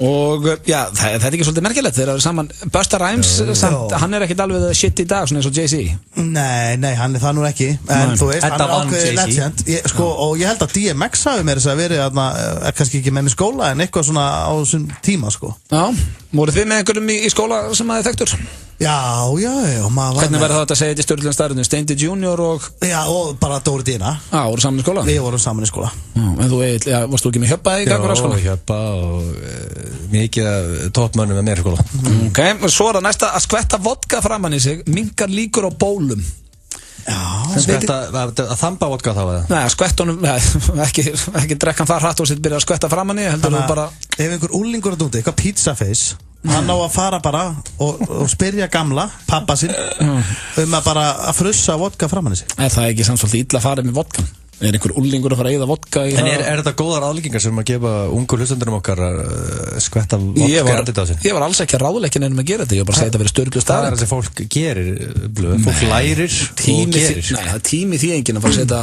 Og það er ekki svolítið merkilegt þegar það er saman Busta Rhymes samt, hann er ekkert alveg shit í dag svona eins og Jay-Z. Nei, hann er það nú ekki en þú veist, hann er ákveðið legend og ég held að DMX hafi meira þess að verið kannski ekki með í skóla en eitthvað svona á þessum tíma sko. Já, voruð þið með einhverjum í skóla sem aðeins þekktur? Já, hvernig verður þetta að segja þetta í störlun starfinu? Steindi Junior og... Já, og bara Dóri Dina. Voru saman í skóla? Við vorum saman í skóla. En þú, varst þú ekki með Hjöppa í gagnfræðaskóla? Já, Hjöppa og mikið toppmönnum með mér í skóla. Ok, svo er það næsta að skvetta vodka framan í sig, minnkar líkur á bólum. Að þamba vodka þá eða? Nei, skvettunum, ekki drekka hann það hratt og sitt byrja að skvetta framan í, heldur þú bara... Ef einhver úlingur að dúti, eitthvað pizza face hann á að fara bara og spyrja gamla, pappa sinn að bara að frussa vodka framan í sig. Er það ekki samt svolítið illa að fara með vodkan? Er einhver úlingur að fara að eyða vodka í það? En er þetta góðar aðlíkingar sem að gefa ungu hlustendurum okkar skvetta vodka andlit á sig? Ég var alls ekki að ráðleggja neinum að gera þetta, ég var bara að segja þetta verið störglu staðar. Það er það sem fólk gerir, fólk lærir og gerir. Nei, það er tími því enginn að fara að setja...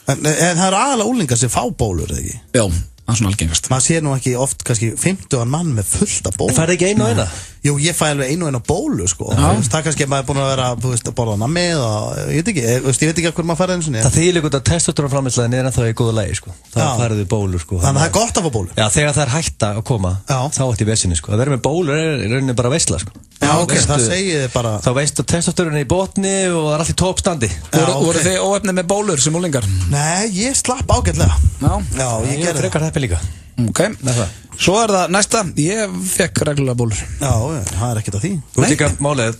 En það eru aðalega úlingar sem fá bólur, eða ekki? Já, það er svona algengast. Maður sér nú ekki oft kannski 50 mann með fullt af bólu. Það fær ekki einu og eina? Jú, ég fæ alveg einu og eina bólu sko. Það er kannski að maður er búin að vera að borða hana með og ég veit ekki að hvernig maður færði eins og það þýðir líka að testosterónframleiðslan er ennþá í góðu lagi sko. Það færði bólu sko. Þannig að það er gott að fá bólu. Já, þegar það er hætta að koma þá ætti í vesinni sko. Að vera með bólur er rauninni bara veisla sko. Já, ok, það segir þið bara. Þá veistu að testosterónin er í botni og það er allt í toppstandi. Voru þið óefnið með bólur sem úlingar? Nei, ég slapp ágætlega. Já, ég gerði frekar heppi líka. Ok, svo er það næsta. Ég fekk reglulega bólur. Já, það er ekkert að því. Þú veist ekki að málið,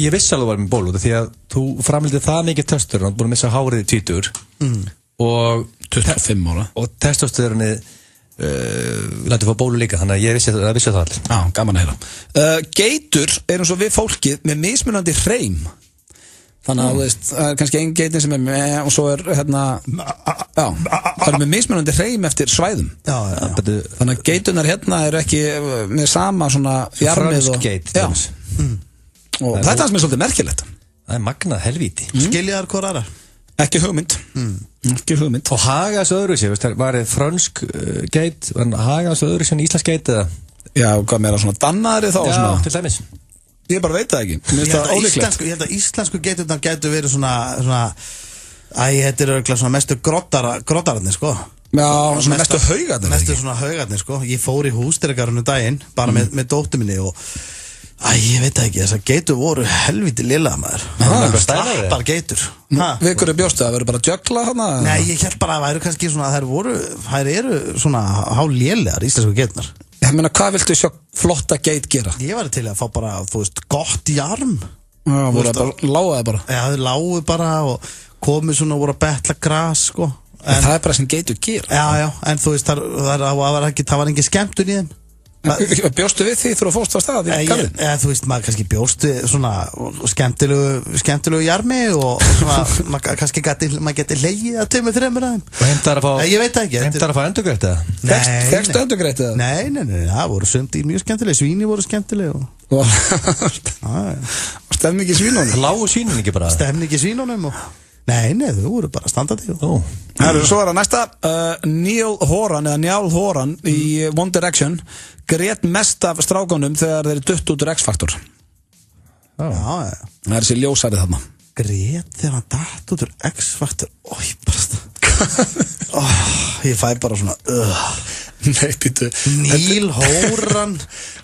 ég vissi alveg að þú var með bólu því að þú framlítið það mikið testosteron, þú búin að missa hárið í 20 og 25 ára og testosteroni lættu fá bólu líka, þannig að ég vissi það allir. Já, gaman að heyra. Geitur er eins og við fólkið með mismunandi hreim. Þannig að þú veist, það er kannski einn geitin sem er með og svo er það er með mismunandi hreim eftir svæðum. Þannig að geitunar er ekki með sama svona jarmið og... Fransk geit. Og þetta er sem er svolítið merkilegt. Það er magnað helvíti. Skiljaðar hvor aðra? Ekki hugmynd. Ekki hugmynd. Og Hagas öðru sér, var það fransk geit, var Hagas öðru sér íslensk geit eða? Já, hvað meira svona dannaðri þá? Já, til dæmis. Ég bara veit það ekki. Ég held að íslensku geiturnar gætu verið svona þetta er örgulega svona mestu grottararnir sko. Já, svona mestu haugarnir. Mestu svona haugarnir sko. Ég fór í húsdýragarðinu daginn bara með dóttur minni og ég veit það ekki, þessar geitur voru helviti lilla maður. Slappar geitur. Við hverju bjóstu það? Verður bara jökla hana? Nei, ég held bara að væru kannski svona þær eru svona hálélegar íslensku geiturnar. Ég meina, hvað viltu sjá flotta geit gera? Ég var til að fá bara, þú veist, gott jarm. Já, voru það bara, lágaði bara? Já, þau lágu bara og komið svona og voru að betla gras, sko. En það er bara sem geitur gera. Já, en þú veist, það var engin skemmtun í þeim. Bjóstu við því þú fórst á stað í garðin? Þú veist, maður kannski bjóstu svona skemmtilegu jarmi og svona, maður kannski geti hlegið að 2-3 aðeim. Og heimtar að fá... Ég veit ekki. Heimtar að fá endurgreitt eða? Fékkstu endurgreitt eða? Nei, það voru sumt í mjög skemmtileg, svíni voru skemmtileg og... Stemning í svínunum? Lágu svínun ekki bara? Stemning í svínunum og... Nei, þau voru bara standandi. Svo er það næsta. Niall Horan í One Direction grét mest af strákunum þegar þeir dutt út úr X-Factor. Það er þessi ljósari þarna. Grét þegar hann datt út úr X-Factor. Ég fæ bara svona Nei, býtu Níl Hóran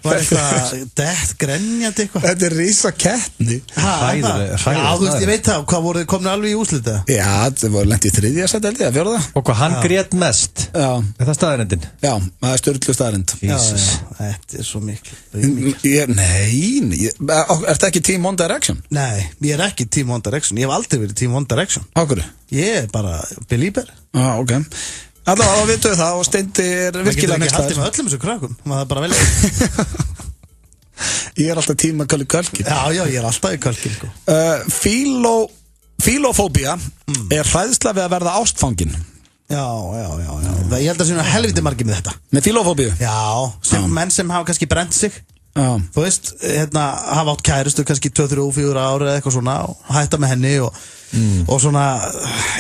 var eitthvað dett grenjandi eitthvað. Þetta rísa keppni. Hræðilega. Já, þú veist, ég veit það, hvað voru komnir alveg í úrslita? Já, það voru lent í 3. sæti held ég, að 4. Og hvað hann grét mest. Já. Er það staðarendin? Já, það er sturglu staðarend. Jesus. Þetta er svo mikil. Nei, ertu ekki Team One Direction? Nei, ég er ekki Team One Direction. Ég hef aldrei verið Team One Direction. Á hverju? Ég er bara belieber. Ok. Allavega, þá vitum við það og Steindi er virkilega nextaður. nextaður. Ég getur ekki haldið með öllum þessu krökkum, maður bara velja. Ég er alltaf tíma að kölkin. Já, ég er alltaf í kölkin, sko. Fílófóbía er hræðsla við að verða ástfangin. Já. Ég held að það sé helviti margir með þetta. Með fílófóbíu? Já, menn sem hafa kannski brent sig. Þú veist, hafa átt kærustu kannski 2, 3, 4 ára eða eitthvað svona og hætta með henni og svona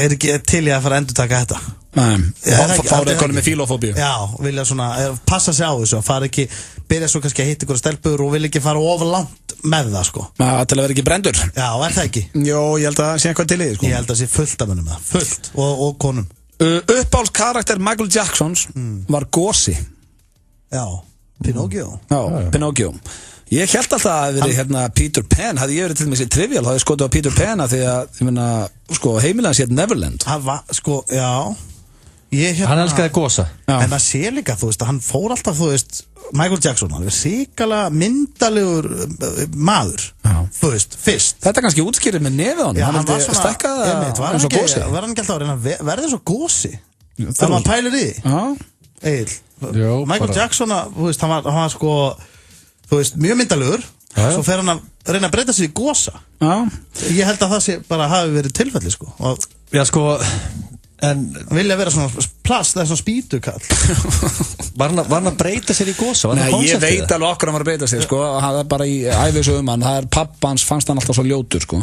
er ekki til ég að fara að endurtaka þetta. Fára eitthvað með fílófóbíu. Já, vilja svona passa sig á þessu og fara ekki, byrja svo kannski að hitta ykkur stelpur og vilja ekki fara ofur langt með það, sko. Til að vera ekki brendur. Já, er það ekki? Jó, ég held að það sé eitthvað til í því, sko. Ég held að það sé fullt af mönnum með það, fullt og konum. Uppáhalds karakter Michael Jacksons var Gosi. Já, Pinocchio. Já, Pinocchio. Ég held alltaf að það hefði verið Peter Pan. Hefði ég verið til dæmis í Trivial, þá hefði ég skotið á Peter Pan því að, ég meina, sko, heimilega sétt Neverland. Hann var, sko, já. Hann elskaði Gosa. En maður sé líka, þú veist, hann fór alltaf, þú veist, Michael Jackson, hann er síkala myndalegur maður, þú veist, fyrst. Þetta kannski útskýrið með nefið hann. Já, hann var svona, stækkaða eins og Gosi. Var hann ekki alltaf að reyna að verða svo Gosi? Það maður pælir í. Egil, Michael Jackson, þú veist, hann var sko, þú veist, mjög myndalegur, svo fer hann að reyna að breyta sig í Gosa. Ég held að það sé bara hafi verið tilfelli, sko. Já, sko, en vilja vera svona plast, það er svona spýtukall. Var hann að breyta sér í Gosa? Nei, ég veit alveg okkur hann var að breyta sér, sko. Það er bara í æfisögum hann, það er pappans, fannst hann alltaf svo ljótur, sko.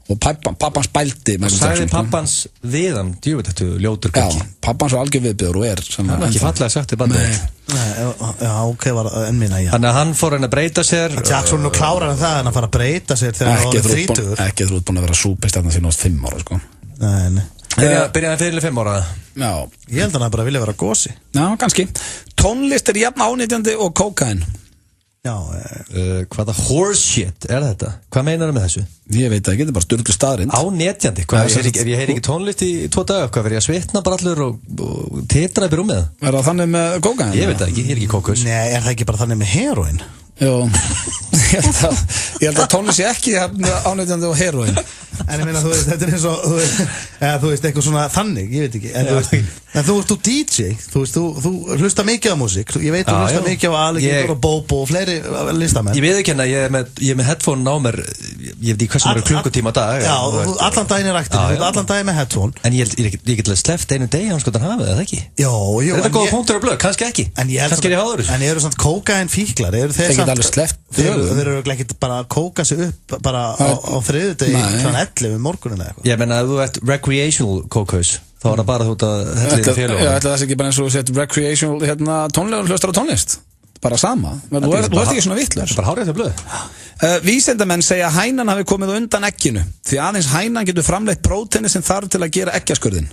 Og pappans bældi. Sæði pappans við hann, djúveit þetta ljótur kall. Já, pappans var algjör viðbjóður og er. Það er ekki fallega sagt í bandið. Já, ok, var enn minna ég. Þannig að hann fór að breyta sér. Jackson nú klárar en það en að fara að breyta sér þegar hann var 30. Ekki þú ert búin að vera súpistjarna síðan á 5 ára, sko. Nei. Byrjaði fyrir 5 ára. Já. Ég held að hann bara vilja vera Gosi. Já, kannski. Tónlist er jafn ánýtjandi og kókain. Já. Hvaða horseshit er þetta? Hvað meinar það með þessu? Ég veit ekki, þetta er bara sturglu staðrind. Ánýtjandi? Ef ég heyri ekki tónlist í 2 daga, hvað verður ég að svitna bara allur og titra upp í rúmið? Er það þannig með kókain? Ég veit það ekki, ég er ekki kókus. Nei, er það ekki bara þannig með heroin? Jó, ég held að tónlist sé ekki ánýtjandi og heroin. En ég meina, þú veist, þetta er eins og, þú veist, eitthvað svona þannig, ég veit ekki. En þú veist, þú DJ, þú veist, þú hlusta mikið á músík. Ég veit, þú hlusta mikið á Alec og Bobo og fleiri listamenn. Ég veit ekki hérna, ég er með headphone á mér, ég veit ekki hversu mörg klukkutíma á dag. Já, allan daginn er aktiv, allan daginn með headphone. En ég get alveg sleppt einu degi, hann sko þann hafið, eða ekki? Jó. Er þetta góða punktur og blöð? Kannski ekki. Kannski er ég háður. En eru svona kókain fíklar, eru þeir þeir eru ekki bara að kóka sig upp bara á þriðjudegi kl. 11 morgunin eða eitthvað. Ég menna að þú ert recreational kókaus, þá er það bara þú að hella í félag. Já, ætla það ekki bara eins og sett recreational tónlegar hlustar á tónlist. Bara sama. Þú ert ekki svona vitlaus. Þetta er bara hárið til blöð. Vísindamenn segja að hænan hafi komið undan egginu því aðeins hænan getur framleitt próteini sem þarf til að gera eggjaskurðin.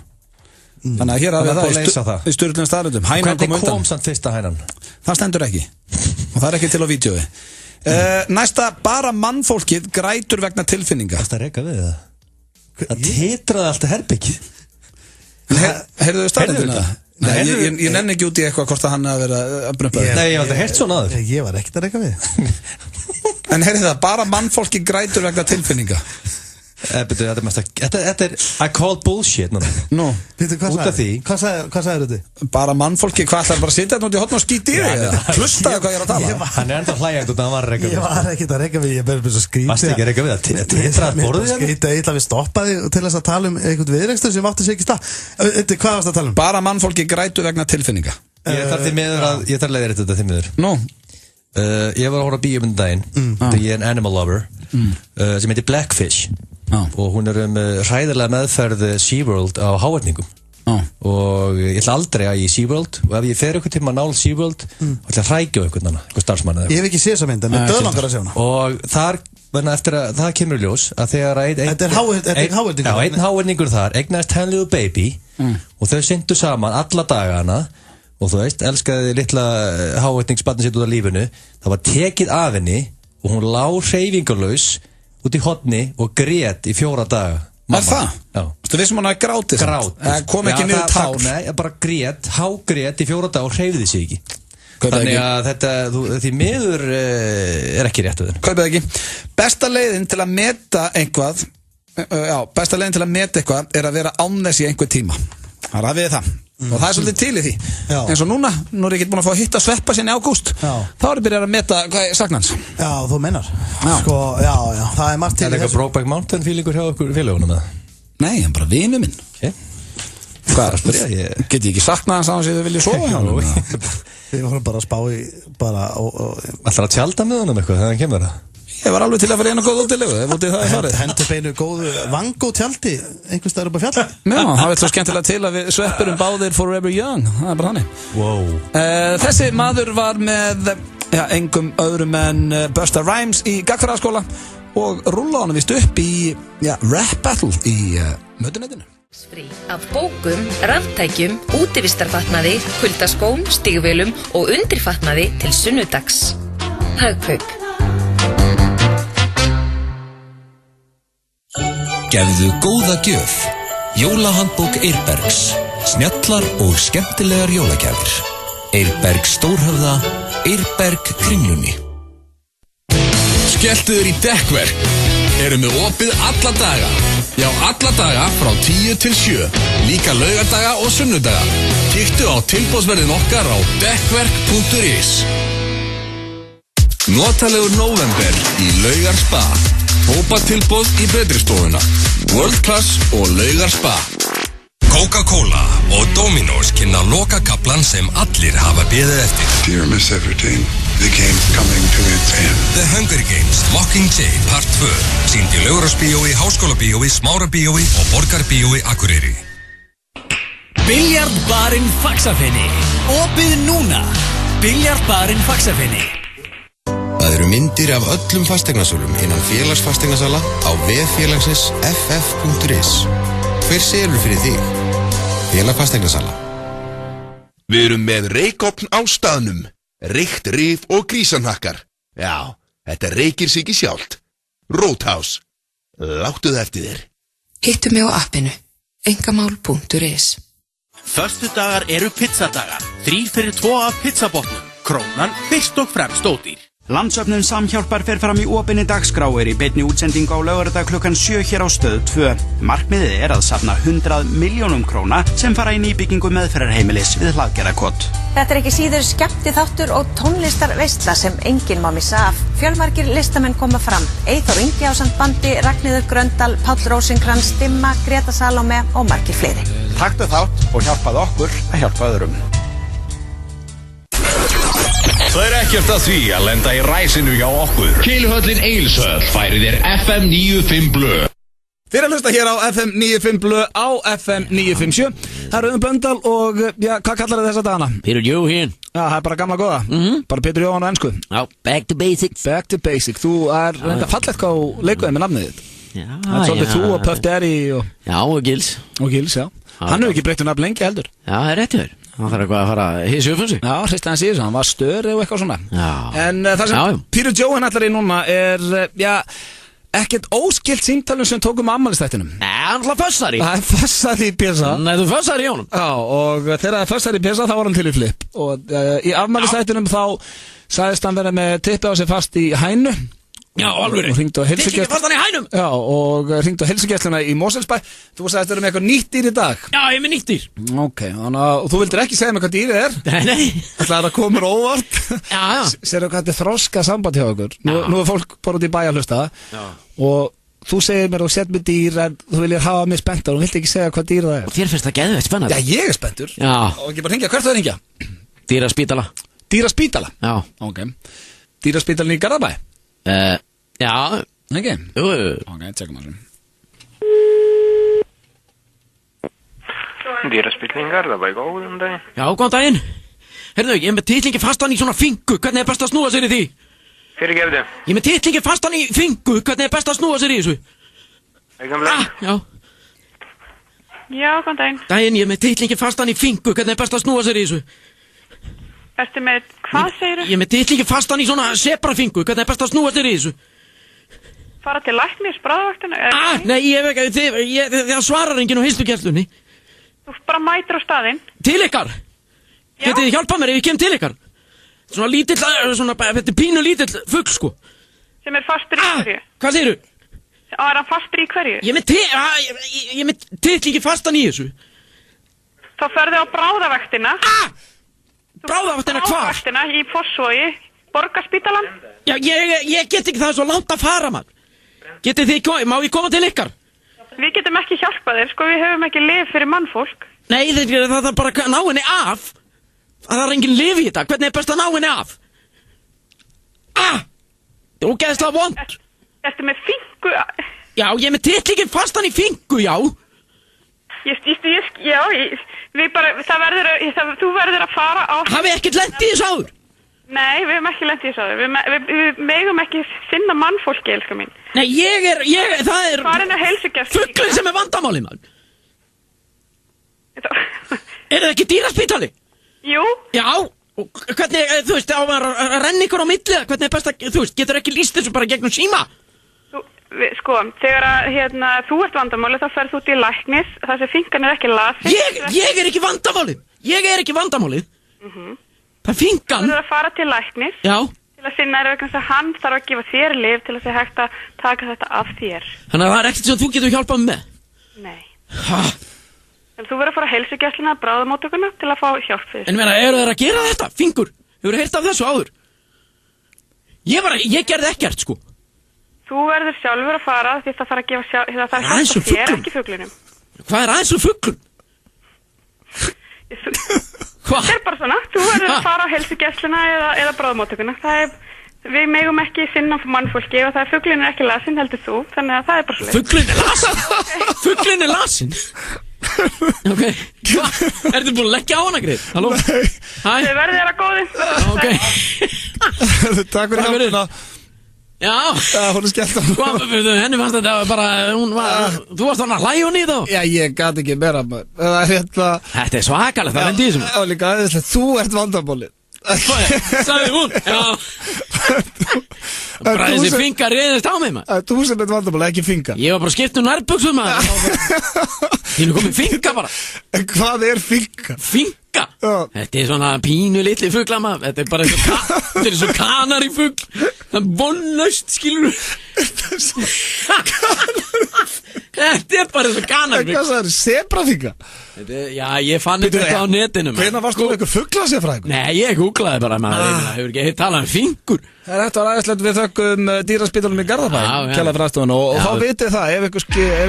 Þannig að hér hafið það í sturglum staðröndum. Hvernig kom samt fyrsta hænan? Það stendur ekki. Og það er ekki til á vídeói. Næsta, bara mannfólkið grætur vegna tilfinninga. Það er ekki við það. Það titraði alltaf herbyggið. Heyrðu þau staðröndina? Nei, ég nenni ekki út í eitthvað hvort að hann hafi verið að brumpa. Nei, ég hef aldrei heyrt svona aður. Ég var ekkert að reyka við. En heyrðu það, bara mannfólkið grætur vegna tilfinninga. Þetta er I call bullshit núna. Nú, út af því. Hvað sagður þetta? Bara mannfólki, hvað ætlar bara að sitja hérna út í hotn og skýta í þig? Hlustaðu hvað ég er að tala. Hann er enda hlægjandi út af að hann var að reyka við. Ég var ekkert að reyka við, ég er bara svo skrítið. Varst ekki að reyka við það? Titraði borðið hérna? Skrítið, ég ætla að við stoppaði til þess að tala um einhvern viðrekstur sem átti sig ekki stað. Hvað varst að tala um? Bara mannfólki grætur vegna tilfinninga. Ég þarf að leiðrétta þetta því miður. Nú? Ég var að horfa á bíómynd daginn, ég er en animal lover, sem heitir Blackfish. Og hún er hræðilega meðferð SeaWorld á háerningum og ég ætla aldrei að í SeaWorld og ef ég fer eitthvað tíma nála SeaWorld þá ætla að hrækja á eitthvað starfsmann Ég hef ekki séð þessa mynd en ég döðlangar að sjá hana og eftir að það kemur í ljós að þegar einn háerningur þar egnaðist hann little baby og þau syndu saman alla dagana og þú veist, elskaði litla hávætningsbarnið sitt út af lífinu, það var tekið af henni og hún lá hreyfingarlaus út í horni og grét í 4 daga. Er það? Já. Þú vissum hann að gráti samt? Grát. Kom ekki niður tár? Nei, bara grét, hágrét í 4 daga og hreyfði sig ekki. Þannig að þetta, því miður ekki rétt við þenn. Kaupið ekki. Besta leiðin til að meta eitthvað, besta leiðin til að meta eitthvað er að vera án þess í einhver tíma. Það er við það. Og það er svolítið til í því. Eins og núna er ég ekki búin að fá að hitta Sveppa sinni í ágúst. Þá er ég byrjað að meta hvað er sagnans. Já, þú meinar. Sko, já, það er margt til í þessu. Er eitthvað Brokeback Mountain feelingur hjá okkur félagunum með það? Nei, hann bara vinu minn. Hvað er að spyrja? Get ég ekki saknað hans á hans ef þið viljið sofa hjá hann? Við vorum bara að spá í Ætlar að tjalda með honum eitthvað þegar hann kemur það? Ég var alveg til að fara einu góð útilegu ef útið það er farið. Hendur beinu góðu vangó tjaldi einhvers staðar upp á fjalli. Já, það veit svo skemmtilega til að við sveppurum báðir forever young. Það er bara þannig. Wow. Þessi maður var með engum öðrum en Busta Rhymes í Gagnfræðaskóla og rúlla honum vist upp í rap battle í mötunetinu. Frí af bókum, raftækjum, útivistarfatnaði, kuldaskóm, stígvélum og undirfatnaði til sunnudags. Hagkaup. Gefðu góða gjöf. Jólahandbók Eirbergs. Snjallar og skemmtilegar jólagjafir. Eirberg Stórhöfða, Eirberg Kringlunni. Skelltu þér í dekkverk. Erum við opið alla daga. Já, alla daga frá 10 til 7. Líka laugardaga og sunnudaga. Kíktu á tilboðsverðin okkar á dekkverk.is. Notalegur nóvember í Laugar Spa. Hópatilboð í Betristofuna. World Class og Laugar Spa. Coca-Cola og Domino's kynna lokakaflan sem allir hafa beðið eftir. Dear Miss Everdeen, the game's coming to its end. The Hunger Games Mockingjay Part 2. Sýnd í Laugarásbíói, Háskólabíói, Smárabíói og Borgarbíói Akureyri. Biljardbarinn Faxafeni. Opið núna. Biljardbarinn Faxafeni. Það eru myndir af öllum fasteignasölum innan félagsfasteignasala á vef félagsins ff.is. Hver selur fyrir þig? Félag fasteignasala. Við erum með reykofn á staðnum. Reykt rif og grísanhakkar. Já, þetta reykir sig ekki sjálft. Roadhouse. Láttu það eftir þér. Hittu mig á appinu. engamál.is. Föstudagar eru pizzadagar. 3 fyrir 2 af pizzabotnum. Krónan fyrst og fremst ódýr. Landsöfnun Samhjálpar fer fram í opinni dagskrá í beinni útsendingu á laugardag klukkan 7 hér á Stöð 2. Markmiðið er að safna 100 milljónum króna sem fara í nýbyggingu meðferðarheimilis við Hlaðgerðarkot. Þetta er ekki síður skemmtiþáttur og tónlistarveisla sem enginn má missa af. Fjölmargir listamenn koma fram. Eyþór Ingi ásamt bandi, Ragnheiður Gröndal, Páll Rósinkrans, Dimma, Greta Salóme og margir fleiri. Taktu þátt og hjálpaðu okkur að hjálpa öðrum. Það er ekkert að því að lenda í ræsinu hjá okkur. Keiluhöllin Egilshöll færir þér FM 95 Blö. Þið er að hlusta hér á FM 95 Blö á FM 957. Það er Auðun Blöndal og, hvað kallar þið þessa dagana? Peter Joe hér. Já, það er bara gamla góða. Bara Peter Jóhann á ensku. Já, back to basics. Back to basics. Þú er reynda fallegt hvað leikuðið með nafnið þitt. Já, það er svolítið þú og Puff Daddy og... Já, og Gils. Og Gils, já. Hann hefur ekki breytt nafn lengi heldur. Já, það er rétt hjá þér. Hann þarf eitthvað að fara að hissa upp um sig. Já, hrist hann síðan, hann var störi og eitthvað svona. Já. En það sem Peter Johan ætlar í núna er, ekkert óskilt símtalum sem tókum ammælistættinum. Nei, hann ætla fössar í. Það er fössar í Pisa. Nei, þú fössar í honum. Já, og þegar það er fössar í Pisa þá var hann til í flip. Og í ammælistættinum þá sagðist hann vera með tippið á sig fast í hænu. Já, alveg. Og hringdu á heilsugæsluna. Fast hann í hænum. Já, og hringdu á heilsugæsluna í Mosfellsbæ. Þú sagðist vera með eitthvað nýtt dýr í dag. Já, ég er með nýtt dýr. Ok, þannig að þú vildir ekki segja mig hvað dýrið er. Nei. Það er að koma óvart. Já. Serðu hvað þetta er þroska samband hjá okkur. Nú er fólk bara út í bæ að hlusta. Já. Og þú segir mér og set mér dýr en þú viljir hafa mig spenntar og vilt ekki segja hvað dýr það er. Og þér finnst það geðveikt spennandi. Já, ég er spenntur. Já. Og ekki bara hringja, hvert það hringja? Dýraspítala. Dýraspítala? Já. Ok. Dýraspítalinn í Garðabæ? Já. Ekki? Jú. Ok, tjekkum að það. Dýraspítalinn í Garðabæ, góðan dag. Já, góðan daginn. Herðu, ég er með titlingi fastan í svona fingu, hvernig er best að snúa sér í því? Fyrirgefðu. Ég er með titlingi fastan í fingu, hvernig er best að snúa sér í þessu? Já. Já, góðan daginn. Daginn, ég er með titlingi fastan í fingu, hvernig er best að snúa sér í þessu? Ertu með, hvað segirðu? Ég með titlingi fastan í svona sebrafingu. Hvernig best að snúa þér í þessu? Fara til læknis, bráðavaktina? Nei, það svarar enginn á heilsugæslunni. Þú bara mætir á staðinn. Til ykkar? Getið þið hjálpa mér ef ég kem til ykkar? Svona lítill, þetta er pínu lítill fugl, sko. Sem er fastur í hverju? Hvað segirðu? Er hann fastur í hverju? Ég með titlingi fastan í þessu. Þá ferðu á bráðavaktina. Bráðavaktina hvar? Bráðavaktina í Fossvogi, Borgarspítalan. Já, ég get ekki, það er svo langt að fara, mann. Getið þið, má ég koma til ykkar? Við getum ekki hjálpað þér, sko, við höfum ekki lyf fyrir mannfólk. Nei, það er bara að ná henni af. Það er engin lyf í þetta, hvernig er best að ná henni af? Það er ógeðslega vond. Ertu með fingu? Já, ég er með titlingin fastan í fingu, já. Þú verður að fara á... Hafið ekkert lent í þessu áður? Nei, við hefum ekki lent í þessu áður. Við megum ekki sinna mannfólki, elskar mín. Nei, það er... Farin að heilsugæslu. Fuglinn sem er vandamálið, mann. Er það ekki dýraspítali? Jú. Já, og hvernig, þú veist, á að renna ykkur á milli, hvernig er best að, þú veist, getur ekki lýst þessu bara gegnum síma? Sko, þegar að, þú ert vandamálið, þá ferð þú til læknis, þar sem finkan er ekki lasin. Ég er ekki vandamálið. Það er finkan. Þú verður að fara til læknis. Já. Til að sinna vegna þess að hann þarf að gefa þér lyf til að sé hægt að taka þetta af þér. Þannig að það er ekkert sem þú getur hjálpað með? Nei. En þú verður að fara að heilsugæsluna, bráðamóttökuna til að fá hjálp fyrir. En eru þeir að gera þetta? Fingur? Hefur heyrt af þessu áður? Ég gerði ekkert, sko. Þú verður sjálfur að fara því það þarf að gefa það þarf að hjálpa þér, ekki fuglinum. Hvað er aðeins úr fuglum? Það er bara svona, þú verður að fara á heilsugæsluna eða bráðamóttökuna. Við megum ekki sinna mannfólki og það er fuglinn er ekki lasin, heldur þú, þannig að það er bara svo leið. Fuglinn er lasin? Ok, ertu búin að leggja á hana, Grið? Halló? Þau verður þér að góði. Ok. Takk fyrir hjálpuna. Já, hún er skellt á. Henni fannst þetta bara, þú varst þannig að hlæja hún í þá. Já, ég gæti ekki meira. Þetta er svakalegt, það vendi í þessum. Já, líka aðeinslega, þú ert vandamálið. Sagði hún, já. Bara þessi finga reyðist á mig, maður. Þú sem ert vandamálið, ekki finga. Ég var bara skipt nærbuxum, maður. Þínu komið finga bara. En hvað er finga? Finga? Þetta er svona pínu litli fugla, maður. Þetta er bara eins og kanarifugl. Það er vonlaust, skilur. Þetta er bara eins og kanarifugl. Hvað það er, sebrafinga? Já, ég fann þetta á netinu. Hvenær varst þú einhver fuglasefræðingur? Nei, ég googlaði bara, maður. Það hefur ekki heitt talað um fingur. Þetta var aðeinslegt, við þökkum dýraspítalunum í Garðabæ, kjalla fræðstofan, og þá vitið það, ef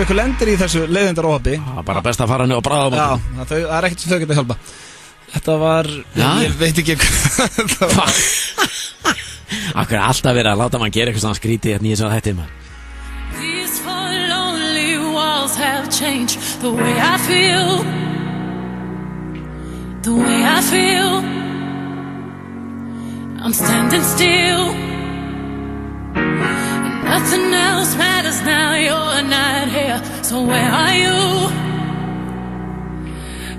ykkur lendir í þessu leiðindaróhapi. Bara best að fara niður á bráðamóttöku. Já, það er ekkert sem þau geta hjálpa. Þetta var, ég veit ekki hvað. Akkur er alltaf verið að láta mann gera eitthvað svona skrítið hérna í þessu hætti, maður. These four lonely walls have changed the way I feel. The way I feel. I'm standing still. And nothing else matters now, you're not here. So where are you?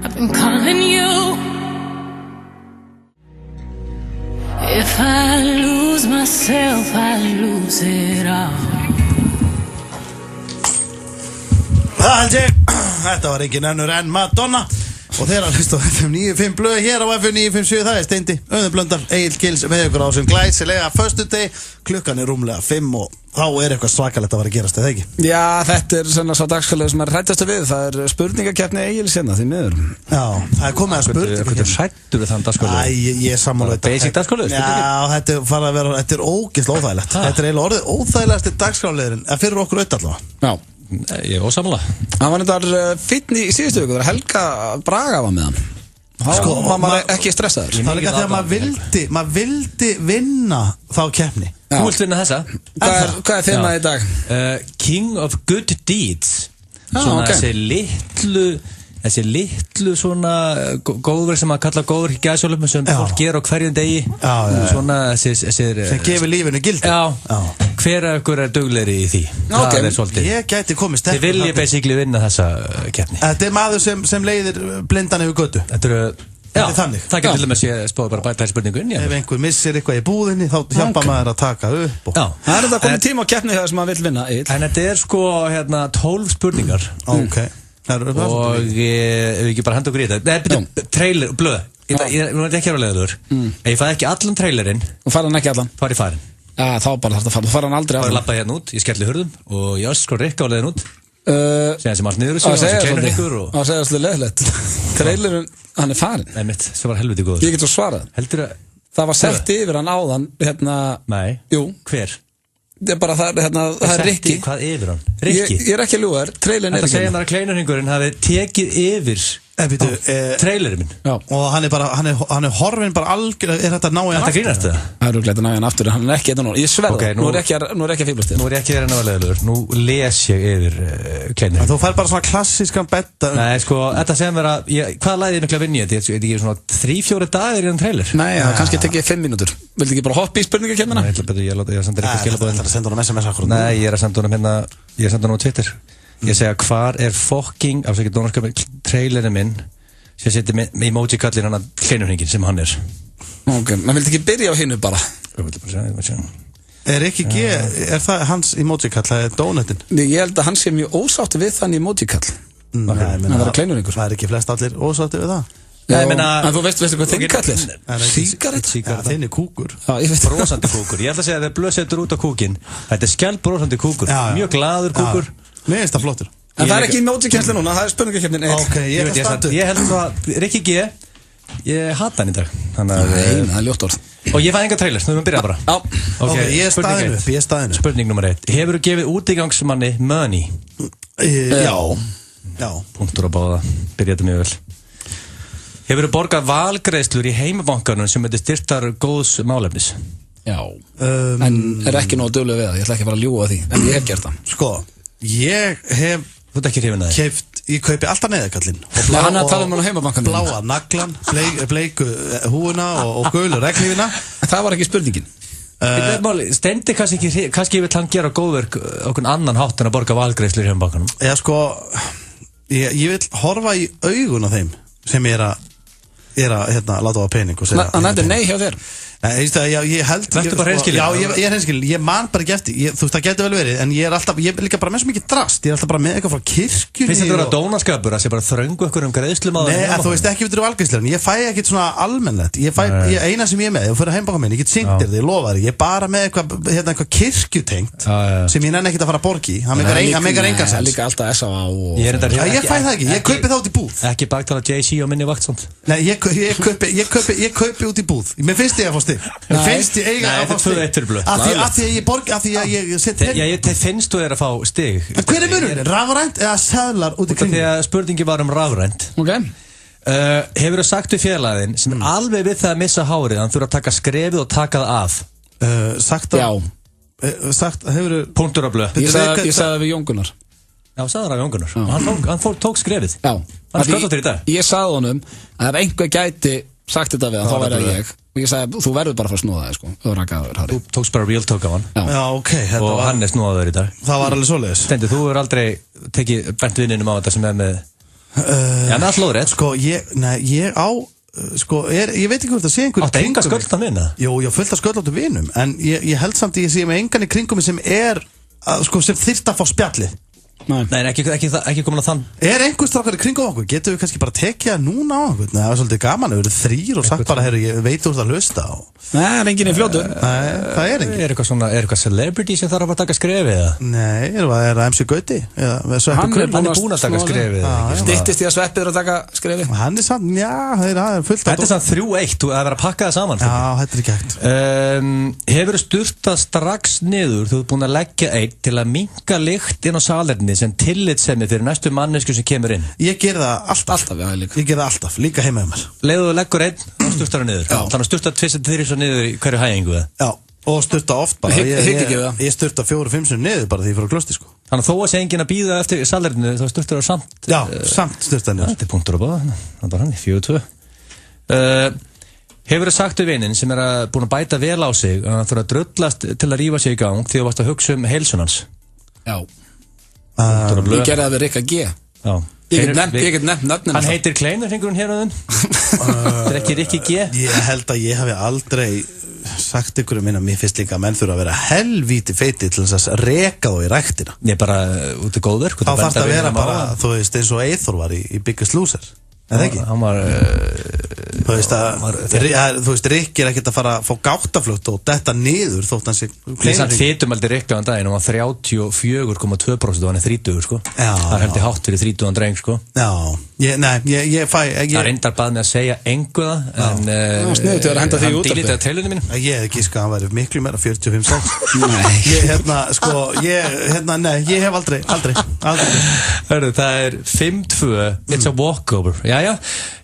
I've been calling you. If I lose myself, I lose it all. Það held ég, þetta var engin önnur en Madonna. Og þeirra hlustu á FM 95 blöð hér á FM 957, það er Steindi, Auðun Blöndal, Egill Gils með ykkur á þessum glæsilega föstudegi. Klukkan er rúmlega 5 og þá er eitthvað svakalegt að vera að gerast, eða ekki? Já, þetta er svona svo dagskalegu sem er hrættastu við. Það er spurningakeppni Egils hérna, því miður. Já, það er komið að spurningakeppni. Hvað er hrættu við þann dagskalegu? Æ, ég er sammála þetta. Basic dagskalegu? Já, þetta er farið að vera, þetta er ógeðslega óþægilegt. Þetta er eiginlega orðið óþægilegasti dagskáliðurinn, fyrir okkur auðvitað allavega. Já. Ég er ósammála. Hann var þetta fínn í síðustu viku, Helga Braga var með hann. Sko, maður ekki stressaður. Það er líka þegar maður vildi vinna þá keppni. Þú vilt vinna þessa? Hvað er þérna í dag? King of Good Deeds. Svona þessi litlu svona góður sem að kalla góður í gæðsjólum sem fólk ger á hverjum degi. Svona þessir sem gefur lífinu gildi. Hver af ykkur er duglegri í því? Það er svolítið. Ég gæti komið sterkur. Þið viljið basically vinna þessa keppni. Þetta er maður sem leiðir blindan yfir götu. Þetta eru Þetta er þannig. Það getur til dæmis ég spáði bara bæta þær spurningu inn. Ef einhver missir eitthvað í búðinni þá hjálpa maður að taka upp. Já. Það þetta komið tíma á keppni þegar sem maður vill vinna. En þetta sko 12 spurningar. Ok. Og ef við ekki bara henda okkur í þetta. Trailer, blöð. Ég veit ekki hér á leiðilegur. Ef ég fæði ekki allan trailerinn. Og fara hann ekki allan. Fara í farin. Já, þá bara þarf það að fara. Þú fara hann aldrei allan. Bara lappa hérna út, ég skelli hurðum og ég öskra Rikka á leiðin út. Segja sem allt niður og sem kleinur ykkur og... Það segja svolítið leiðilegt. Trailerinn, hann er farin. Nei mitt, sem var helviti góður. Ég get svo svarað. Heldur að... Það var sett yfir hann áðan, Nei. Jú. Hver? Það er bara það er Rikki. Hvað yfir hann? Rikki? Ég er ekki að ljúga þér, trailerinn er ekki. Það segja hann að kleinurhingurinn hafi tekið yfir trailerinn minn. Já. Og hann er horfinn bara algjör, er þetta að ná hann aftur? Þetta grínast það? Það er glætt að ná hann aftur, hann er ekki þetta núna. Ég sverða, nú er ekki að fýblast þér. Nú er ekki að vera náðulegur, nú les ég yfir kleinurinn. Þú fær bara svona klassískan betta. Nei, sko, þetta segja mér að, hvað læði ég mikla að vinja þetta? Ég veit ekki svona 3-4 dagar í hann trailer. Nei, það kannski tekið 5 mínútur. Viltu ekki bara hoppa í spurningakennina? Ég er að senda honum á Twitter. Ég segja hvar er fucking afsækja dónarskapin trailerinn minn sem ég seti með emoji-kallin hann að kleinurhingin sem hann er. Ok, maður vildi ekki byrja á hinnu bara. Er ekki G, er það hans emoji-kall, það er dónettin? Ég held að hann sé mjög ósátti við þann emoji-kall. Hann verður kleinurhingur. Það er ekki flest allir ósátti við það. En þú veistu hvað þinn kall er? Sígaret? Þinn er kúkur. Brósandi kúkur. Ég ætla að segja að þegar blöð setur út á kúkin, þetta er skjaldbrósandi kúkur. Mjög glaður kúkur. Mér finnst það flottur. En það er ekki emoji-kjensli núna, það er spurningakefnin. Ok, ég er það standu. Ég held að Rikki G, ég hata hann í dag. Nei, það er ljótt orð. Og ég fæði enga trailers, nú erum við byrjað bara. Já. Ok, ég er staðinu. Spurning nummer 1. Hefur þú gefið útigangsmanni money? Já. Punktur á báða, byrja þetta mjög vel. Hefur þú borgað valgreiðslur í heimabankanum sem heitir styrtar góðs málefnis? Já. En er ekki nóg dugleg við það, ég ætla ekki að fara að ljúga því, en ég hef gert það. Sko, ég hef keypt, ég kaupi alltaf neðakallinn. Hann er að tala um hann á heimabankanum. Bláa naglan, bleiku húuna og gulu reglífina. En það var ekki spurningin. Steindi kannski vill hann gera góðverk okkur annan hátt en að borga valgreiðslur í heimabankanum? Já, sko, ég vil horfa í augun á þeim sem ég er að láta á pening og segja. Hann endur nei hjá þér. Nei, ég held Vertu bara hreinskilinn. Já, ég er hreinskilinn, ég man bara ekki eftir þú veist, það getur vel verið, en ég er líka bara með svo mikið drast, ég er alltaf bara með eitthvað frá kirkjunni. Finnst þetta að vera dónaskapur að sé bara þröngu ykkur greiðslum að Nei, þú veist ekki við valgreiðslur, en ég fæ ekkert svona almennlegt, eina sem ég er með, ég fyrir heimbaka minn, ég get syngt þér, ég lofa þér, ég er bara með eitthvað kirkjutengt sem ég nenni ekkert að fara að borgi, hann meikar engan sens. Líka alltaf S.A. og Ég fæ það ekki, ég kaupi það út í búð. Ekki baktala Jay-Z og minni vakt samt. Nei, ég kaupi út í búð. Mér finnst ég að fá stig. Mér finnst ég eiga að fá stig. Af því að ég borg, af því að ég set Þeir finnst þú að fá stig. En hver er munurinn? Rafrænt eða seðlar út í kring? Þegar spurningi var rafrænt. Ok. Hefur þú sagt við félaginn sem er alveg við það að missa hárið, hann þurfa að taka skrefið og taka það af? Sagt, hefur þú... Punktur á blöð. Ég sagði það við Jón Gunnar. Já, sagði það við Jón Gunnar. Hann tók skrefið. Já. Hann sköldóttir í dag. Ég sagði honum að ef einhver gæti sagt þetta við hann, þá væri það ég. Og ég sagði, þú verður bara að fara að snúða það, sko. Þú rakaður, Harry. Þú tókst bara real talk af hann. Já, ok. Og hann er snúðaður í dag. Það var alveg svoleiðis. Steindi, þú hefur aldrei tekið bent vinninum á þetta sem er með... Já, með all lóðrétt. Sko, ég á... Sko, ég veit ekki hvort það sé einhver Áttu enga sköldlóttan vina? Jú, ég fullt af sköldlóttum vinum. En ég held samt að ég sé með engan í kringum sem er... Sko, sem þyrst að fá spjallið. Nei, ekki komin að þann. Er einhver strákar í kringum okkur? Getum við kannski bara tekið það núna á okkur? Nei, það er svolítið gaman, við erum 3 og sagt bara, herru, ég veit þú ert að hlusta á. Nei, það er enginn í fljótu. Nei, það er enginn. Er eitthvað celebrity sem þarf að taka skrefið? Nei, er það MC Gauti? Hann er búin að taka skrefið. Styttist í að Sveppi að taka skrefið? Hann er samt, já, það er fullt af... Þetta er samt 3-1, þú er að vera að pakka það saman. Já, þetta er ekki hægt. Hefur sturtað strax niður, þú ert búin að leggja einn til að minnka lykt inn á salerni sem tillitssemi fyrir næstu mannesku sem kemur inn? Ég ger það alltaf. Ég ger það alltaf, líka heima um mér. Leiðu þú leggur einn, þá sturtar það niður. Þannig að sturta 2-3 niður í hverju hægingu. Já, og sturta oft bara. Ég sturta 4-5 niður bara því ég fór á klósti, sko. Þannig að þó að sé enginn að bíða eftir salerninu, þá sturtar það samt. Já, samt sturta niður. Þetta er punktur á báða, það er bara hann, 4-2. Hefur þú sagt við vininn sem er búin að bæta vel á sig að hann þarf að drullast til að rífa sig í gang því þú varst að hugsa heilsunans? Já. Ég gerði það við Rikka G. Já. Ég get nefnt nöfnina. Hann heitir Kleinurhringurinn hér á þinn. Þetta er ekki Rikki G? Ég held að ég hafi aldrei sagt ykkur minna, mér finnst líka að menn þurfa að vera helvíti feiti til þess að reka þá í ræktina. Ég bara út í góðverk. Þá þarf að vera bara, þú veist, eins og Eithor var í Biggest Loser. En það ekki? Hann var þú veist, Rikki ekkert að fara að fá gáttaflutt og detta niður þótt hann sig Lýsand fytumaldi Rikki á hann daginn og hann var 34,2% og hann 30 sko. Það heldur hátt fyrir 30 dreng sko. Já, ég fæ Það reyndar bað með að segja engu það en sniðugt að henda því út af það teilunum mínu. Ég hef ekki hann væri miklu meira 45-6. Ég hef aldrei Hörru, það 5-2 It's a walkover. Jæja,